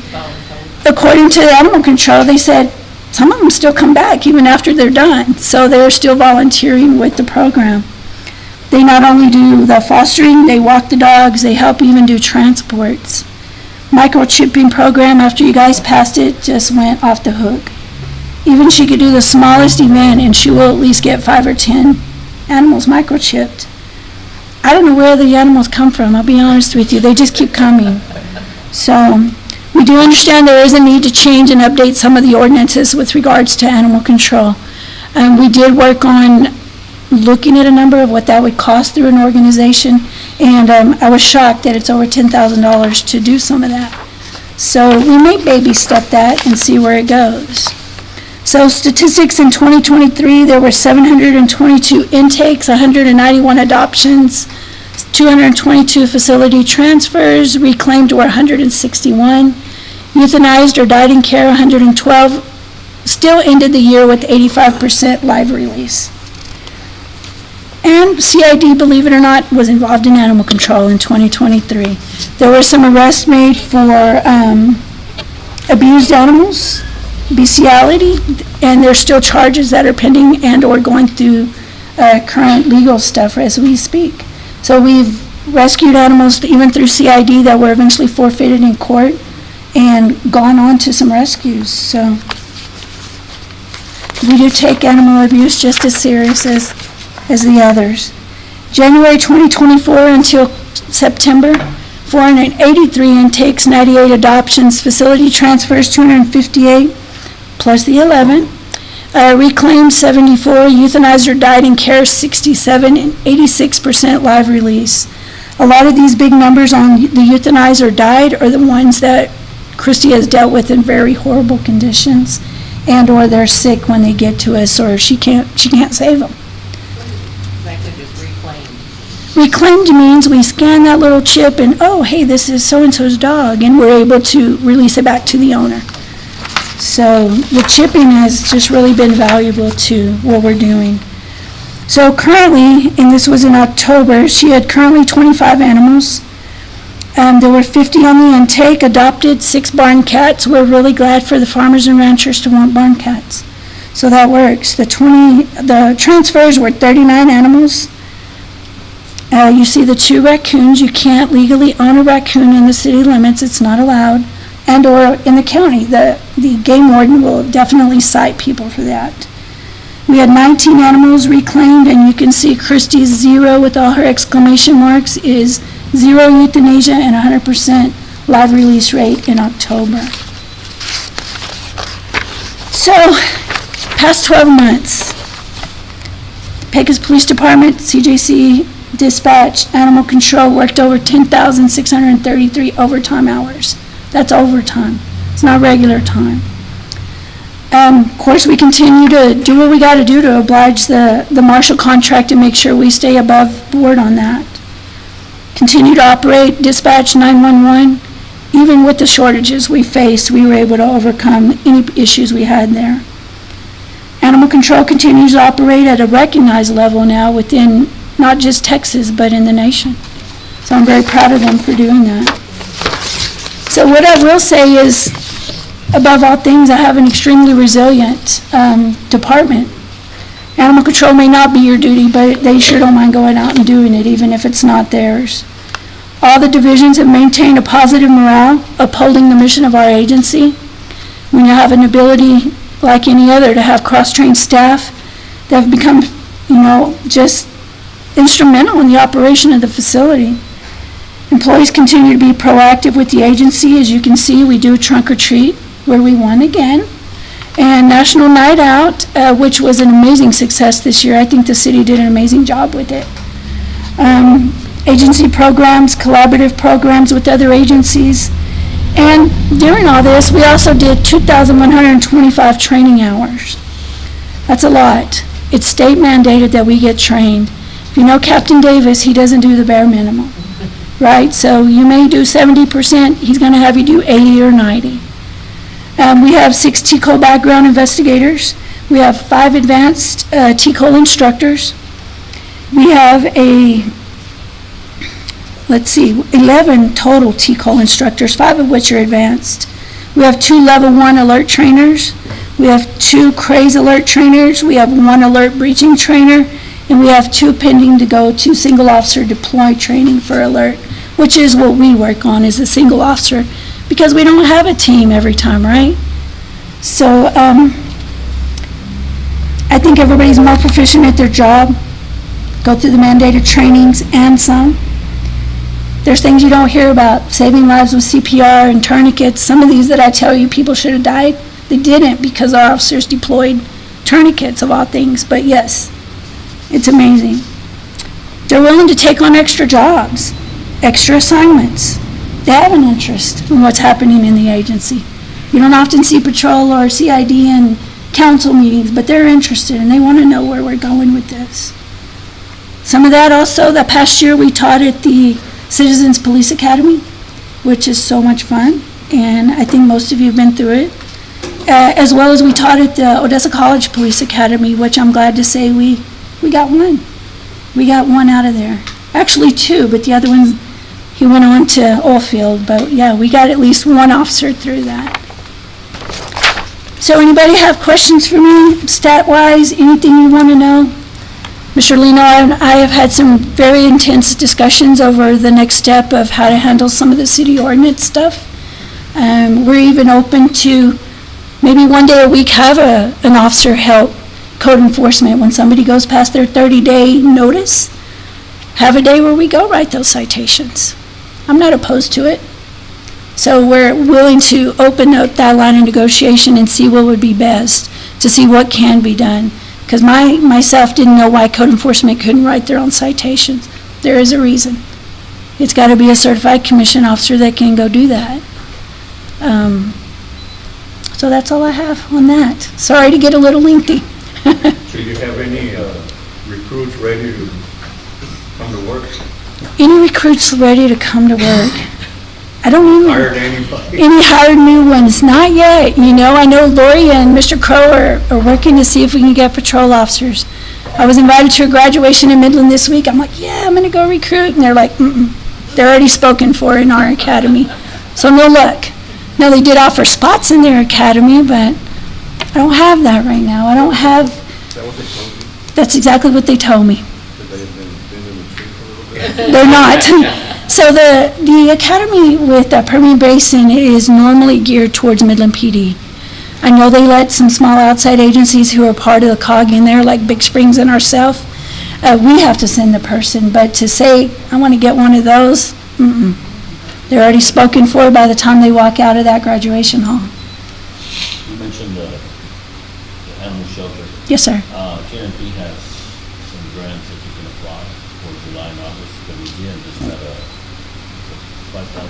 according to animal control, they said some of them still come back even after they're done, so they're still volunteering with the program. They not only do the fostering, they walk the dogs, they help even do transports. Microchipping program, after you guys passed it, just went off the hook. Even she could do the smallest event and she will at least get 5 or 10 animals microchipped. I don't know where the animals come from, I'll be honest with you, they just keep coming. So we do understand there is a need to change and update some of the ordinances with regards to animal control. We did work on looking at a number of what that would cost through an organization, and I was shocked that it's over $10,000 to do some of that. So we may baby step that and see where it goes. So statistics in 2023, there were 722 intakes, 191 adoptions, 222 facility transfers, reclaimed were 161, euthanized or died in care 112, still ended the year with 85% live release. And CID, believe it or not, was involved in animal control in 2023. There were some arrests made for abused animals, bestiality, and there's still charges that are pending and/or going through current legal stuff as we speak. So we've rescued animals even through CID that were eventually forfeited in court and gone on to some rescues. So we do take animal abuse just as serious as the others. January 2024 until September, 483 intakes, 98 adoptions, facility transfers 258, plus the 11. Reclaimed 74, euthanized or died in care 67, and 86% live release. A lot of these big numbers on the euthanized or died are the ones that Christy has dealt with in very horrible conditions, and or they're sick when they get to us, or she can't save them. Exactly, just reclaimed. Reclaimed means we scan that little chip and, oh, hey, this is so-and-so's dog, and we're able to release it back to the owner. So the chipping has just really been valuable to what we're doing. So currently, and this was in October, she had currently 25 animals. There were 50 on the intake, adopted 6 barn cats. We're really glad for the farmers and ranchers to want barn cats. So that works. The transfers were 39 animals. You see the 2 raccoons. You can't legally own a raccoon in the city limits. It's not allowed. And or in the county. The game warden will definitely cite people for that. We had 19 animals reclaimed, and you can see Christie's 0 with all her exclamation marks is 0 euthanasia and 100% live release rate in October. So, past 12 months, Pecos Police Department, CJC, Dispatch, Animal Control worked over 10,633 overtime hours. That's overtime. It's not regular time. Of course, we continue to do what we got to do to oblige the marshal contract and make sure we stay above board on that. Continue to operate dispatch 911. Even with the shortages we faced, we were able to overcome any issues we had there. Animal control continues to operate at a recognized level now within not just Texas, but in the nation. So I'm very proud of them for doing that. So what I will say is, above all things, I have an extremely resilient department. Animal control may not be your duty, but they sure don't mind going out and doing it, even if it's not theirs. All the divisions have maintained a positive morale, upholding the mission of our agency. We now have an ability, like any other, to have cross-trained staff that have become, just instrumental in the operation of the facility. Employees continue to be proactive with the agency. As you can see, we do a trunk or treat, where we won again, and National Night Out, which was an amazing success this year. I think the city did an amazing job with it. Agency programs, collaborative programs with other agencies, and during all this, we also did 2,125 training hours. That's a lot. It's state mandated that we get trained. If you know Captain Davis, he doesn't do the bare minimum, right? So you may do 70%, he's going to have you do 80 or 90. We have 6 TCOL background investigators. We have 5 advanced TCOL instructors. We have 11 total TCOL instructors, 5 of which are advanced. We have 2 level 1 alert trainers. We have 2 CRAZE alert trainers. We have 1 alert breaching trainer. And we have 2 pending to go to single officer deploy training for alert, which is what we work on, is a single officer, because we don't have a team every time, right? So I think everybody's more proficient at their job, go through the mandated trainings and some. There's things you don't hear about, saving lives with CPR and tourniquets. Some of these that I tell you people should have died, they didn't, because our officers deployed tourniquets of all things. But yes, it's amazing. They're willing to take on extra jobs, extra assignments. They have an interest in what's happening in the agency. You don't often see patrol or CID in council meetings, but they're interested and they want to know where we're going with this. Some of that also, that past year we taught at the Citizens Police Academy, which is so much fun, and I think most of you have been through it. as well as we taught at the Odessa College Police Academy, which I'm glad to say we got one. We got one out of there. Actually, two, but the other one, he went on to Oilfield. But yeah, we got at least one officer through that. So anybody have questions for me, stat-wise, anything you want to know? Mr. Lino and I have had some very intense discussions over the next step of how to handle some of the city ordinance stuff. We're even open to maybe one day a week have an officer help code enforcement when somebody goes past their 30-day notice. Have a day where we go write those citations. I'm not opposed to it. So we're willing to open up that line of negotiation and see what would be best, to see what can be done. Because myself didn't know why code enforcement couldn't write their own citations. There is a reason. It's got to be a certified commission officer that can go do that. So that's all I have on that. Sorry to get a little lengthy. So you have any recruits ready to come to work? Any recruits ready to come to work? I don't even. Hired anybody? Any hired new ones? Not yet. You know, I know Lori and Mr. Crow are working to see if we can get patrol officers. I was invited to a graduation in Midland this week. I'm like, yeah, I'm going to go recruit. And they're like, they're already spoken for in our academy. So no luck. Now, they did offer spots in their academy, but I don't have that right now. I don't have. Is that what they told you? That's exactly what they told me. That they have been in the street for a little bit? They're not. So the academy with Permian Basin is normally geared towards Midland PD. I know they let some small outside agencies who are part of the COG in there, like Big Springs and ourselves. We have to send the person, but to say, I want to get one of those, they're already spoken for by the time they walk out of that graduation hall. You mentioned the animal shelter. Yes, sir. KNP has some grants that you can apply for July and August, but again, just got a 5,000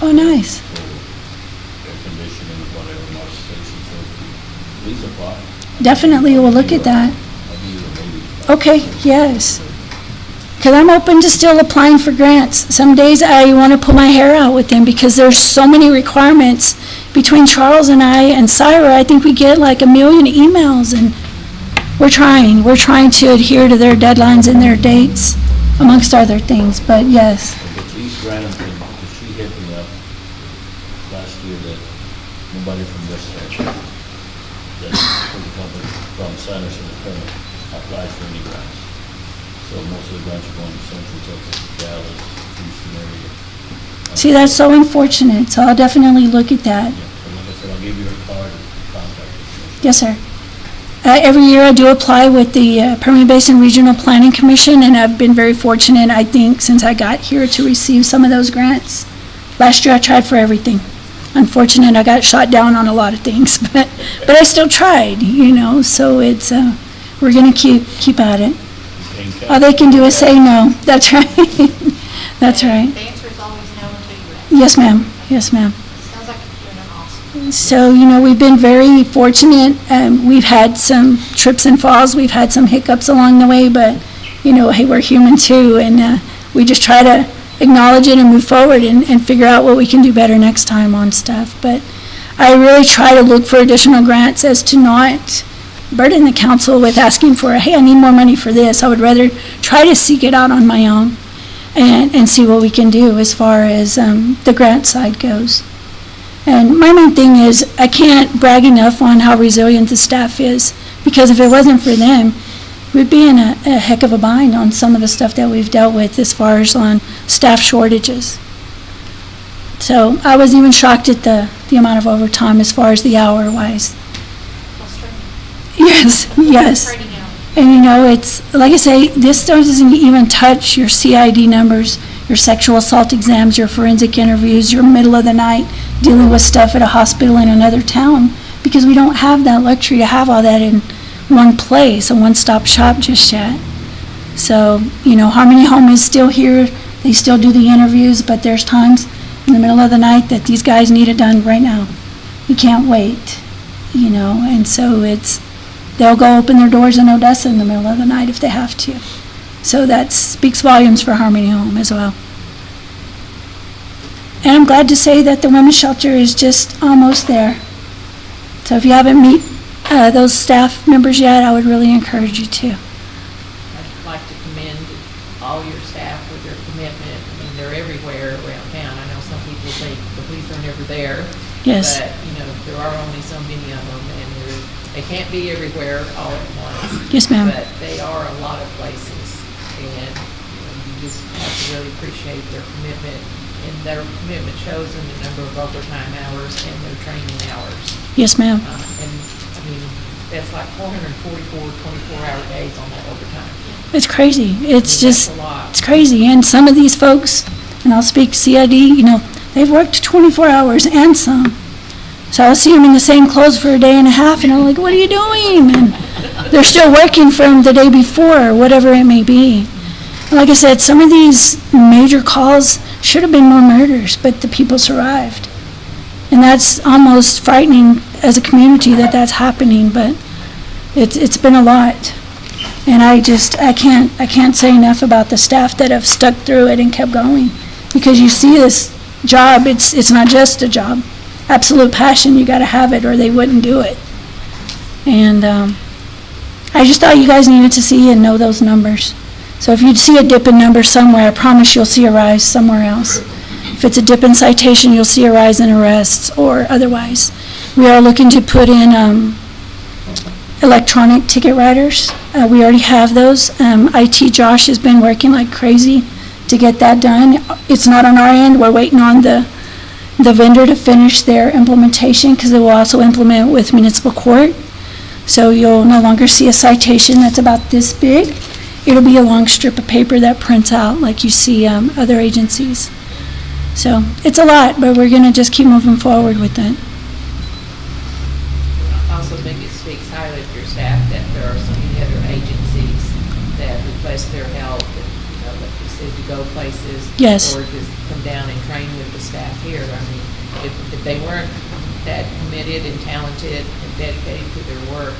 Oh, nice. for air conditioning, whatever, March station, so please apply. Definitely, we'll look at that. I'll give you a maybe. Okay, yes. Because I'm open to still applying for grants. Some days I want to pull my hair out with them because there's so many requirements. Between Charles and I and Syra, I think we get like 1 million emails, and we're trying to adhere to their deadlines and their dates, amongst other things, but yes. But these grants, and she hit me up last year that nobody from this station, that from the company, from Sanderson and Kermit, applies for any grants. So most of the grants are going to Central Texas, Dallas, Houston area. See, that's so unfortunate, so I'll definitely look at that. Yeah, so like I said, I'll give you a card and contact information. Yes, sir. Every year I do apply with the Permian Basin Regional Planning Commission, and I've been very fortunate, I think, since I got here to receive some of those grants. Last year I tried for everything. Unfortunate, I got shot down on a lot of things, but I still tried, you know, so it's, we're going to keep at it. All they can do is say no. That's right. That's right. The answer is always no until you ask. Yes, ma'am. Yes, ma'am. Sounds like you're doing an awesome. So, you know, we've been very fortunate. We've had some trips and falls. We've had some hiccups along the way, but, you know, hey, we're human too, and we just try to acknowledge it and move forward and figure out what we can do better next time on stuff. But I really try to look for additional grants as to not burden the council with asking for, hey, I need more money for this. I would rather try to seek it out on my own and see what we can do as far as the grant side goes. And my main thing is I can't brag enough on how resilient the staff is, because if it wasn't for them, we'd be in a heck of a bind on some of the stuff that we've dealt with as far as on staff shortages. So I was even shocked at the amount of overtime as far as the hour-wise. Yes, yes. And you know, it's, like I say, this doesn't even touch your CID numbers, your sexual assault exams, your forensic interviews, your middle of the night dealing with stuff at a hospital in another town, because we don't have that luxury to have all that in one place, a one-stop shop just yet. So, you know, Harmony Home is still here. They still do the interviews, but there's times in the middle of the night that these guys need it done right now. We can't wait, you know, and so they'll go open their doors in Odessa in the middle of the night if they have to. So that speaks volumes for Harmony Home as well. And I'm glad to say that the women's shelter is just almost there. So if you haven't met those staff members yet, I would really encourage you to. I'd like to commend all your staff for their commitment. I mean, they're everywhere around town. I know some people think the police are never there. Yes. But, there are only so many of them, and they can't be everywhere all at once. Yes, ma'am. But they are a lot of places, and, you just have to really appreciate their commitment. And their commitment shows in the number of overtime hours and their training hours. Yes, ma'am. And, I mean, that's like 444 24-hour days on that overtime. It's crazy. It's just, That's a lot. it's crazy. And some of these folks, and I'll speak CID, they've worked 24 hours and some. So I'll see them in the same clothes for a day and a half, and I'm like, what are you doing? And they're still working from the day before, or whatever it may be. And like I said, some of these major calls should have been more murders, but the people survived. And that's almost frightening as a community that that's happening, but it's been a lot. And I can't say enough about the staff that have stuck through it and kept going. Because you see this job, it's not just a job. Absolute passion, you gotta have it or they wouldn't do it. And I just thought you guys needed to see and know those numbers. So if you see a dip in numbers somewhere, I promise you'll see a rise somewhere else. If it's a dip in citation, you'll see a rise in arrests or otherwise. We are looking to put in electronic ticket writers. We already have those. IT Josh has been working like crazy to get that done. It's not on our end. We're waiting on the vendor to finish their implementation because they will also implement with municipal court. So you'll no longer see a citation that's about this big. It'll be a long strip of paper that prints out like you see other agencies. So it's a lot, but we're going to just keep moving forward with it. I also think it speaks highly of your staff that there are so many other agencies that request their help, and, like you said, to go places. Yes. Or just come down and train with the staff here. I mean, if they weren't that committed and talented and dedicated to their work,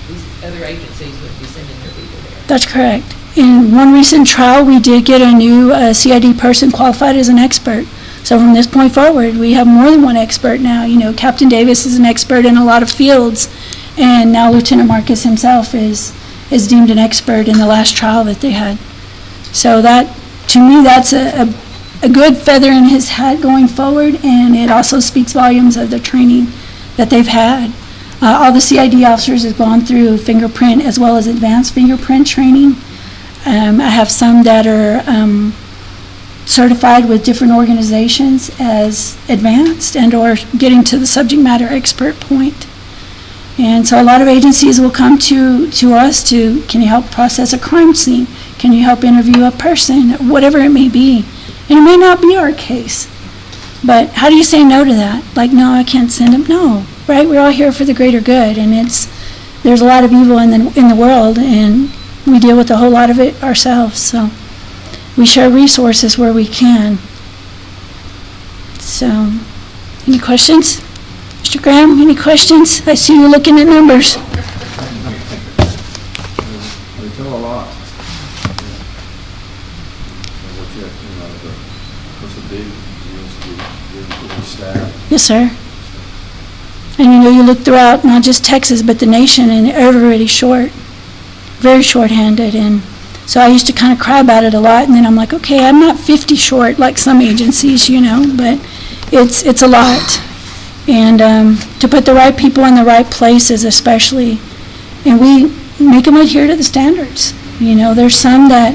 these other agencies would be sending their people there. That's correct. In one recent trial, we did get a new CID person qualified as an expert. So from this point forward, we have more than one expert now. Captain Davis is an expert in a lot of fields, and now Lieutenant Marcus himself is deemed an expert in the last trial that they had. So that, to me, that's a good feather in his hat going forward, and it also speaks volumes of the training that they've had. All the CID officers have gone through fingerprint as well as advanced fingerprint training. I have some that are certified with different organizations as advanced and or getting to the subject matter expert point. And so a lot of agencies will come to us to, can you help process a crime scene? Can you help interview a person? Whatever it may be. And it may not be our case. But how do you say no to that? Like, no, I can't send them. No, right? We're all here for the greater good. And there's a lot of evil in the world, and we deal with a whole lot of it ourselves. So we share resources where we can. So, any questions? Mr. Graham, any questions? I see you looking at numbers. They tell a lot. What's a big deal to the staff? Yes, sir. And you look throughout not just Texas, but the nation, and everybody's short, very short-handed. And so I used to kind of cry about it a lot, and then I'm like, okay, I'm not 50 short like some agencies, but it's a lot. And to put the right people in the right places especially, and we make them adhere to the standards. There's some that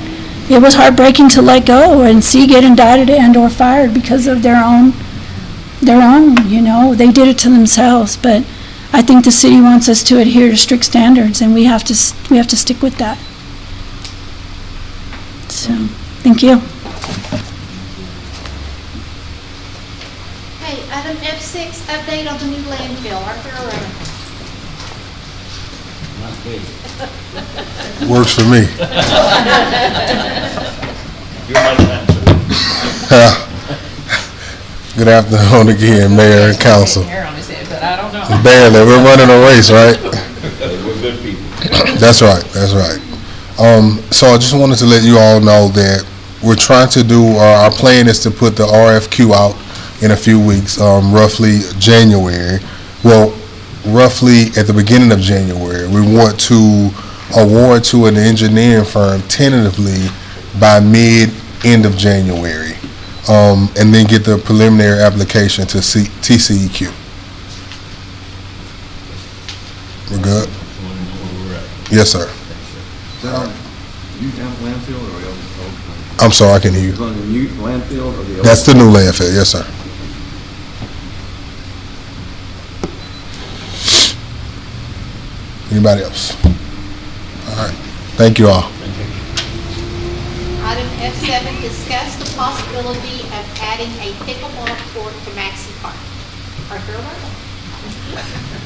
it was heartbreaking to let go and see get indicted and or fired because of their own, they did it to themselves. But I think the city wants us to adhere to strict standards, and we have to stick with that. So, thank you. Okay, item F6, update on the new landfill. Arthur Arona. Not big. Works for me. You're my answer. Good afternoon again, Mayor and Council. Hair on his head, but I don't know. Barely, we're running a race, right? We're good people. That's right. So I just wanted to let you all know that we're trying to do, our plan is to put the RFQ out in a few weeks, roughly January. Well, roughly at the beginning of January. We want to award to an engineering firm tentatively by end of January, and then get the preliminary application to TCEQ. We're good? Just want to know where we're at. Yes, sir. Is that on new landfill or the old? I'm sorry, I can hear Is you. it on the new landfill or the old? That's the new landfill, yes, sir. Anybody else? All right, thank you all. Item F7, discuss the possibility of adding a pickleball court to Maxi Park. Arthur?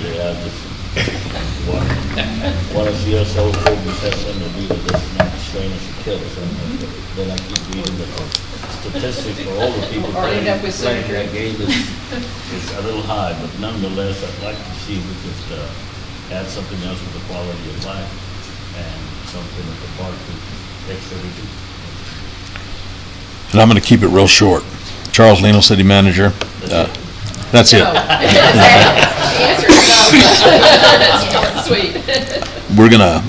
Yeah, just one of the us old folks has something to do with this, not strain us or kill us. And then I keep reading the statistics for older people. Or end up with playing surgery. that game is a little high, but nonetheless, I'd like to see if we could add something else with the quality of life and something at the park to extra to do. And I'm going to keep it real short. Charles Leno, City Manager. That's it. No. The answer is no. Short and sweet. We're going to,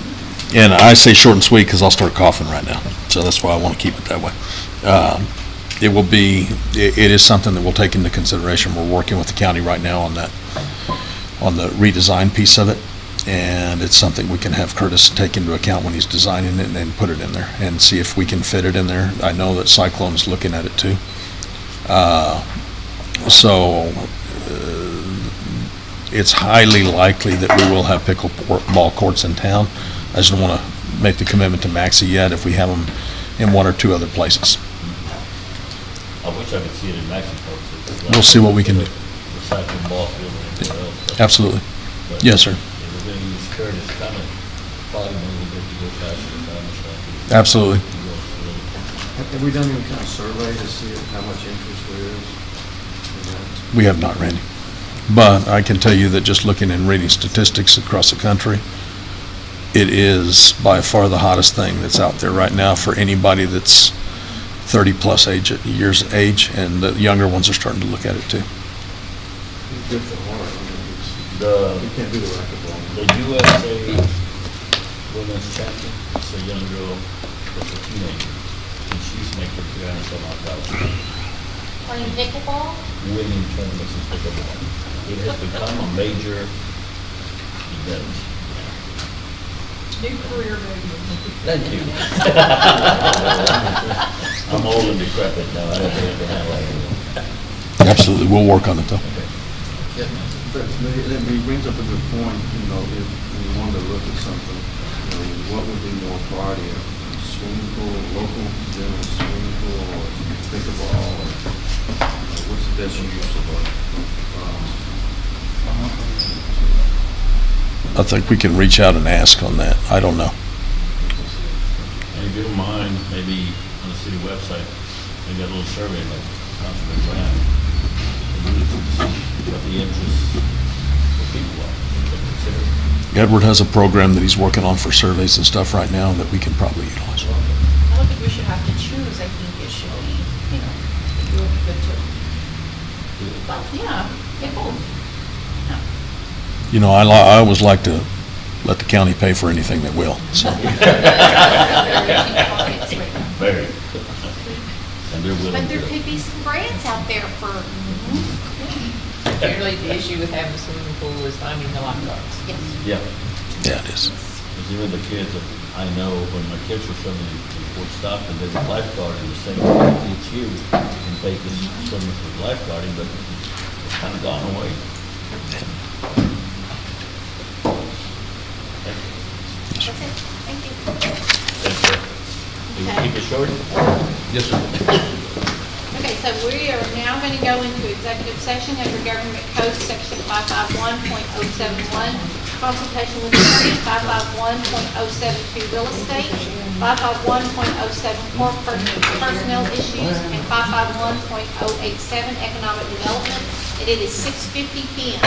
and I say short and sweet because I'll start coughing right now. So that's why I want to keep it that way. It is something that we'll take into consideration. We're working with the county right now on that, on the redesign piece of it. And it's something we can have Curtis take into account when he's designing it and put it in there and see if we can fit it in there. I know that Cyclone's looking at it too. It's highly likely that we will have pickleball courts in town. I just don't want to make the commitment to Maxi yet if we have them in one or two other places. I wish I could see it in Mexico. We'll see what we can do. Recycling ball field and everywhere else. Absolutely. But Yes, sir. If we're going to use Curtis coming, probably a little bit to go faster than that. Absolutely. Have we done any kind of survey to see how much interest there is in that? We have not, Randy. But I can tell you that just looking and reading statistics across the country, it is by far the hottest thing that's out there right now for anybody that's 30-plus years of age, and the younger ones are starting to look at it too. It's good for heart. You can't do the racquetball. The USA women's champion, it's a young girl, that's a teenager, and she's making $300,000 Playing pickleball? winning tournaments in pickleball. It has become a major event. New career maybe. Thank you. I'm old and decrepit now, I don't think I can handle it. Absolutely. We'll work on it though. But that brings up a good point, if we wanted to look at something, what would be more priority, a swimming pool, local general swimming pool, or pickleball, or what's the best use of I think we can reach out and ask on that. I don't know. And if you don't mind, maybe on the city website, maybe a little survey like Councilman Graham, what the interests of people are, what they consider. Edward has a program that he's working on for surveys and stuff right now that we can probably utilize. I don't think we should have to choose. I think it should be, it would be good to, well, yeah, get both. Yeah. You know, I always like to let the county pay for anything they will, so. Very. And they're willing But there to. could be some grants out there for, Generally, the issue with having a swimming pool is finding the lifeguards. yes. Yeah. Yeah, it is. Because even the kids that I know, when my kids were swimming in Fort Stockton, there's a lifeguard in the same kids here in Pecos swimming for lifeguarding, but it's kind of gone away. That's it. Thank you. That's it. You Okay. keep it short? Yes, sir. Okay, so we are now going to go into executive session under Government Code Section 551.071, consultation with attorney, 551.072 real estate, 551.074 personnel issues, and 551.087 economic development. And it is 6:50 PM.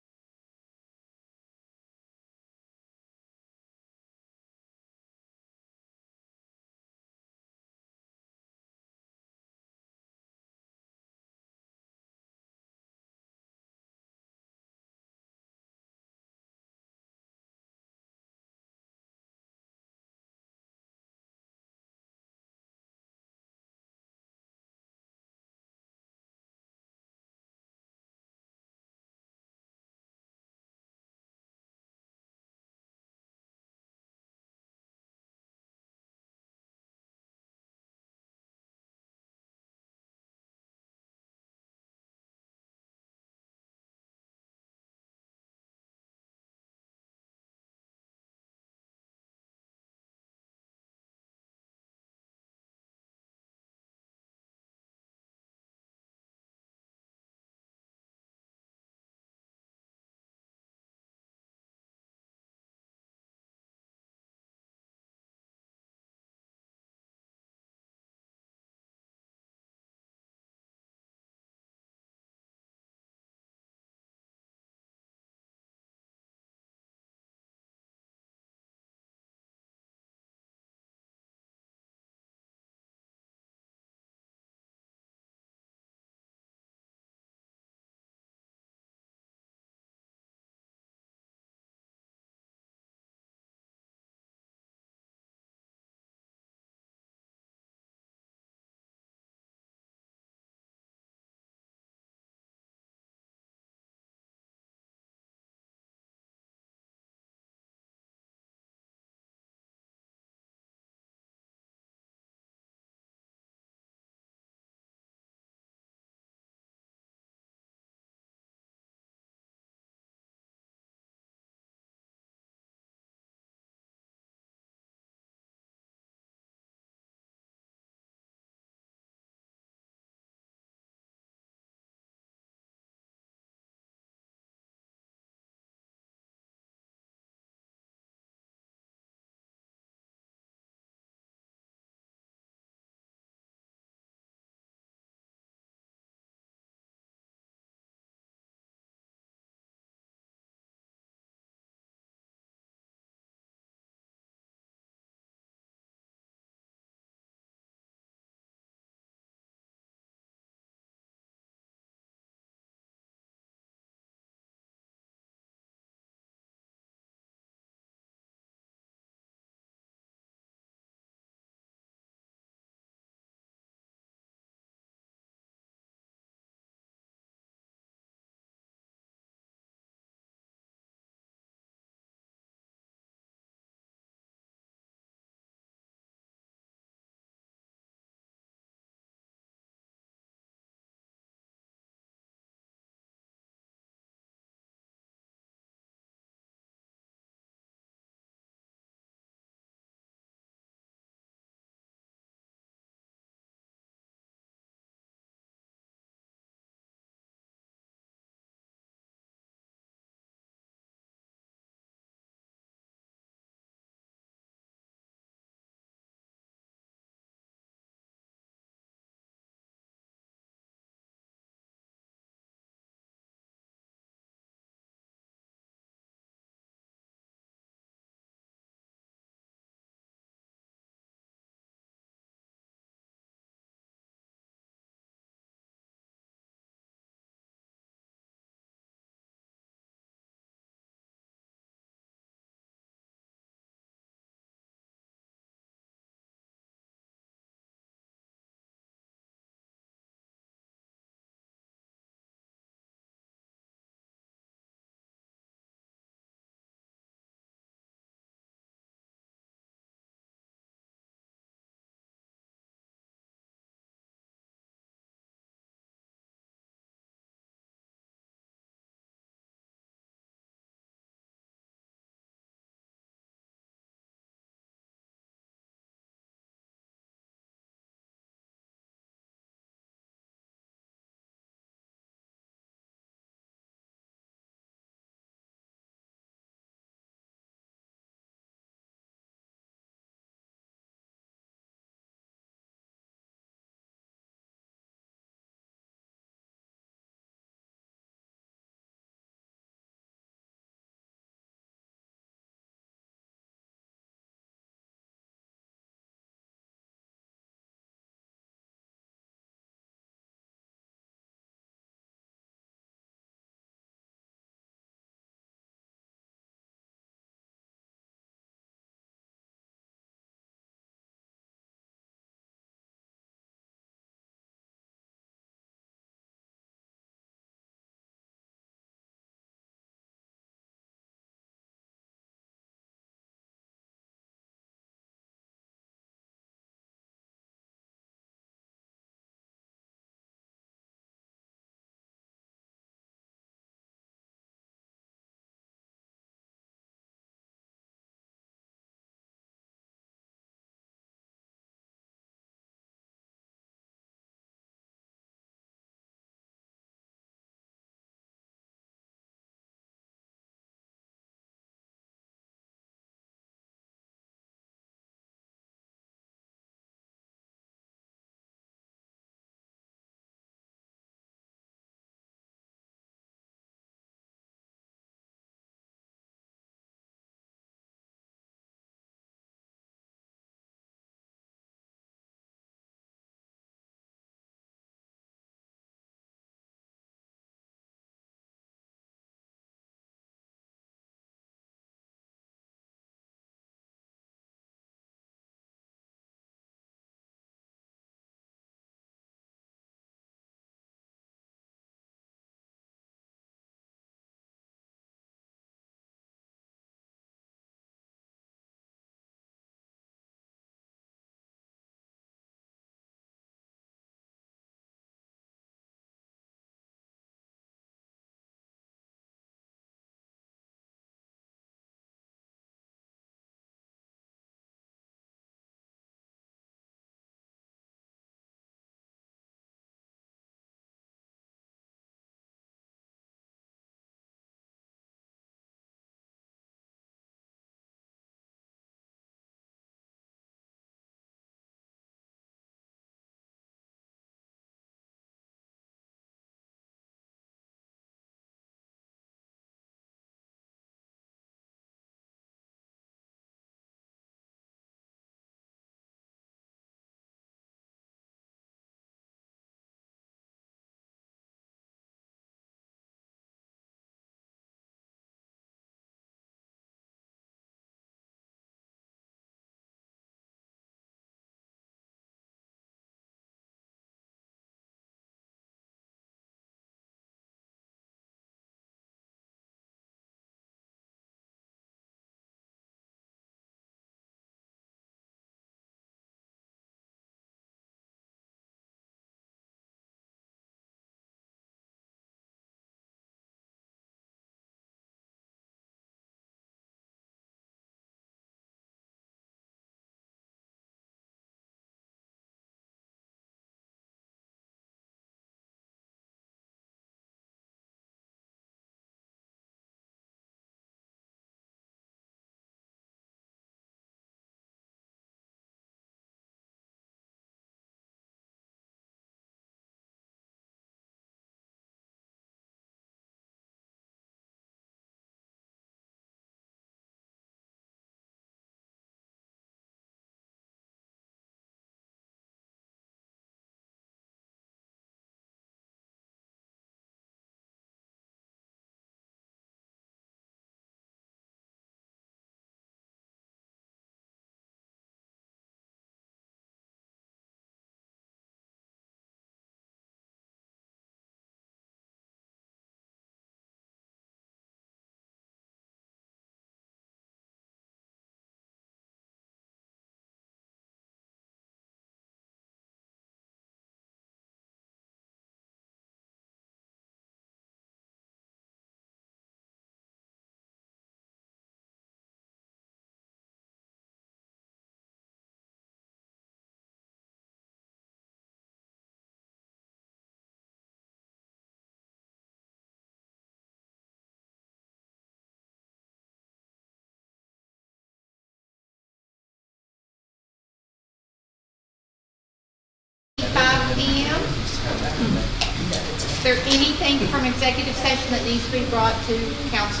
there anything from executive session that needs to be brought to council?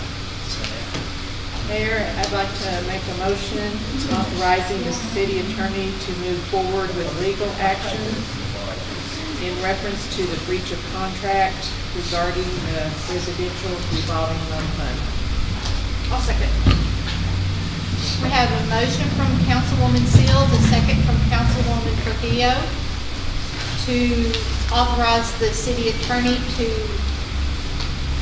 Mayor, I'd like to make a motion authorizing the city attorney to move forward with legal action in reference to the breach of contract regarding the residential revolving loan fund. I'll second. We have a motion from Councilwoman Seals, a second from Councilwoman Trujillo to authorize the city attorney to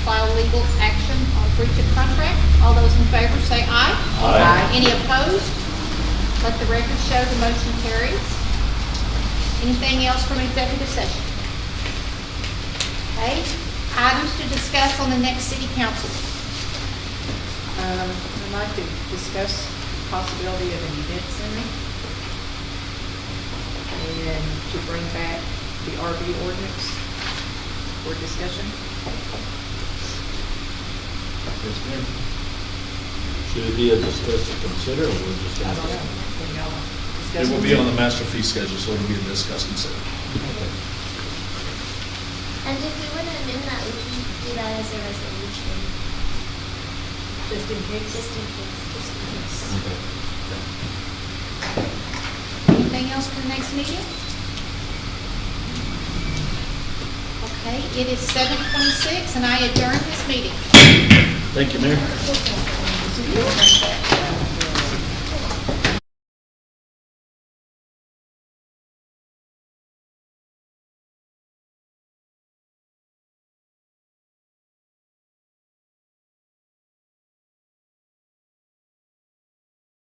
file legal action on breach of contract. All those in favor say aye. Aye. Any opposed? Let the record show the motion carries. Anything else from executive session? Okay, items to discuss on the next city council. I'd like to discuss the possibility of an event center and to bring back the RV ordinance for discussion. Should it be a discuss to consider, or we're just I gonna? don't know. Can y'all discuss It will with be me? on the master fee schedule, so it'll be a discuss consider. And if we want to amend that, we can do that as a resolution, Just in case. just in case. Anything else for the next meeting? Okay, it is 7:26 and I adjourn this meeting. Thank you, Mayor.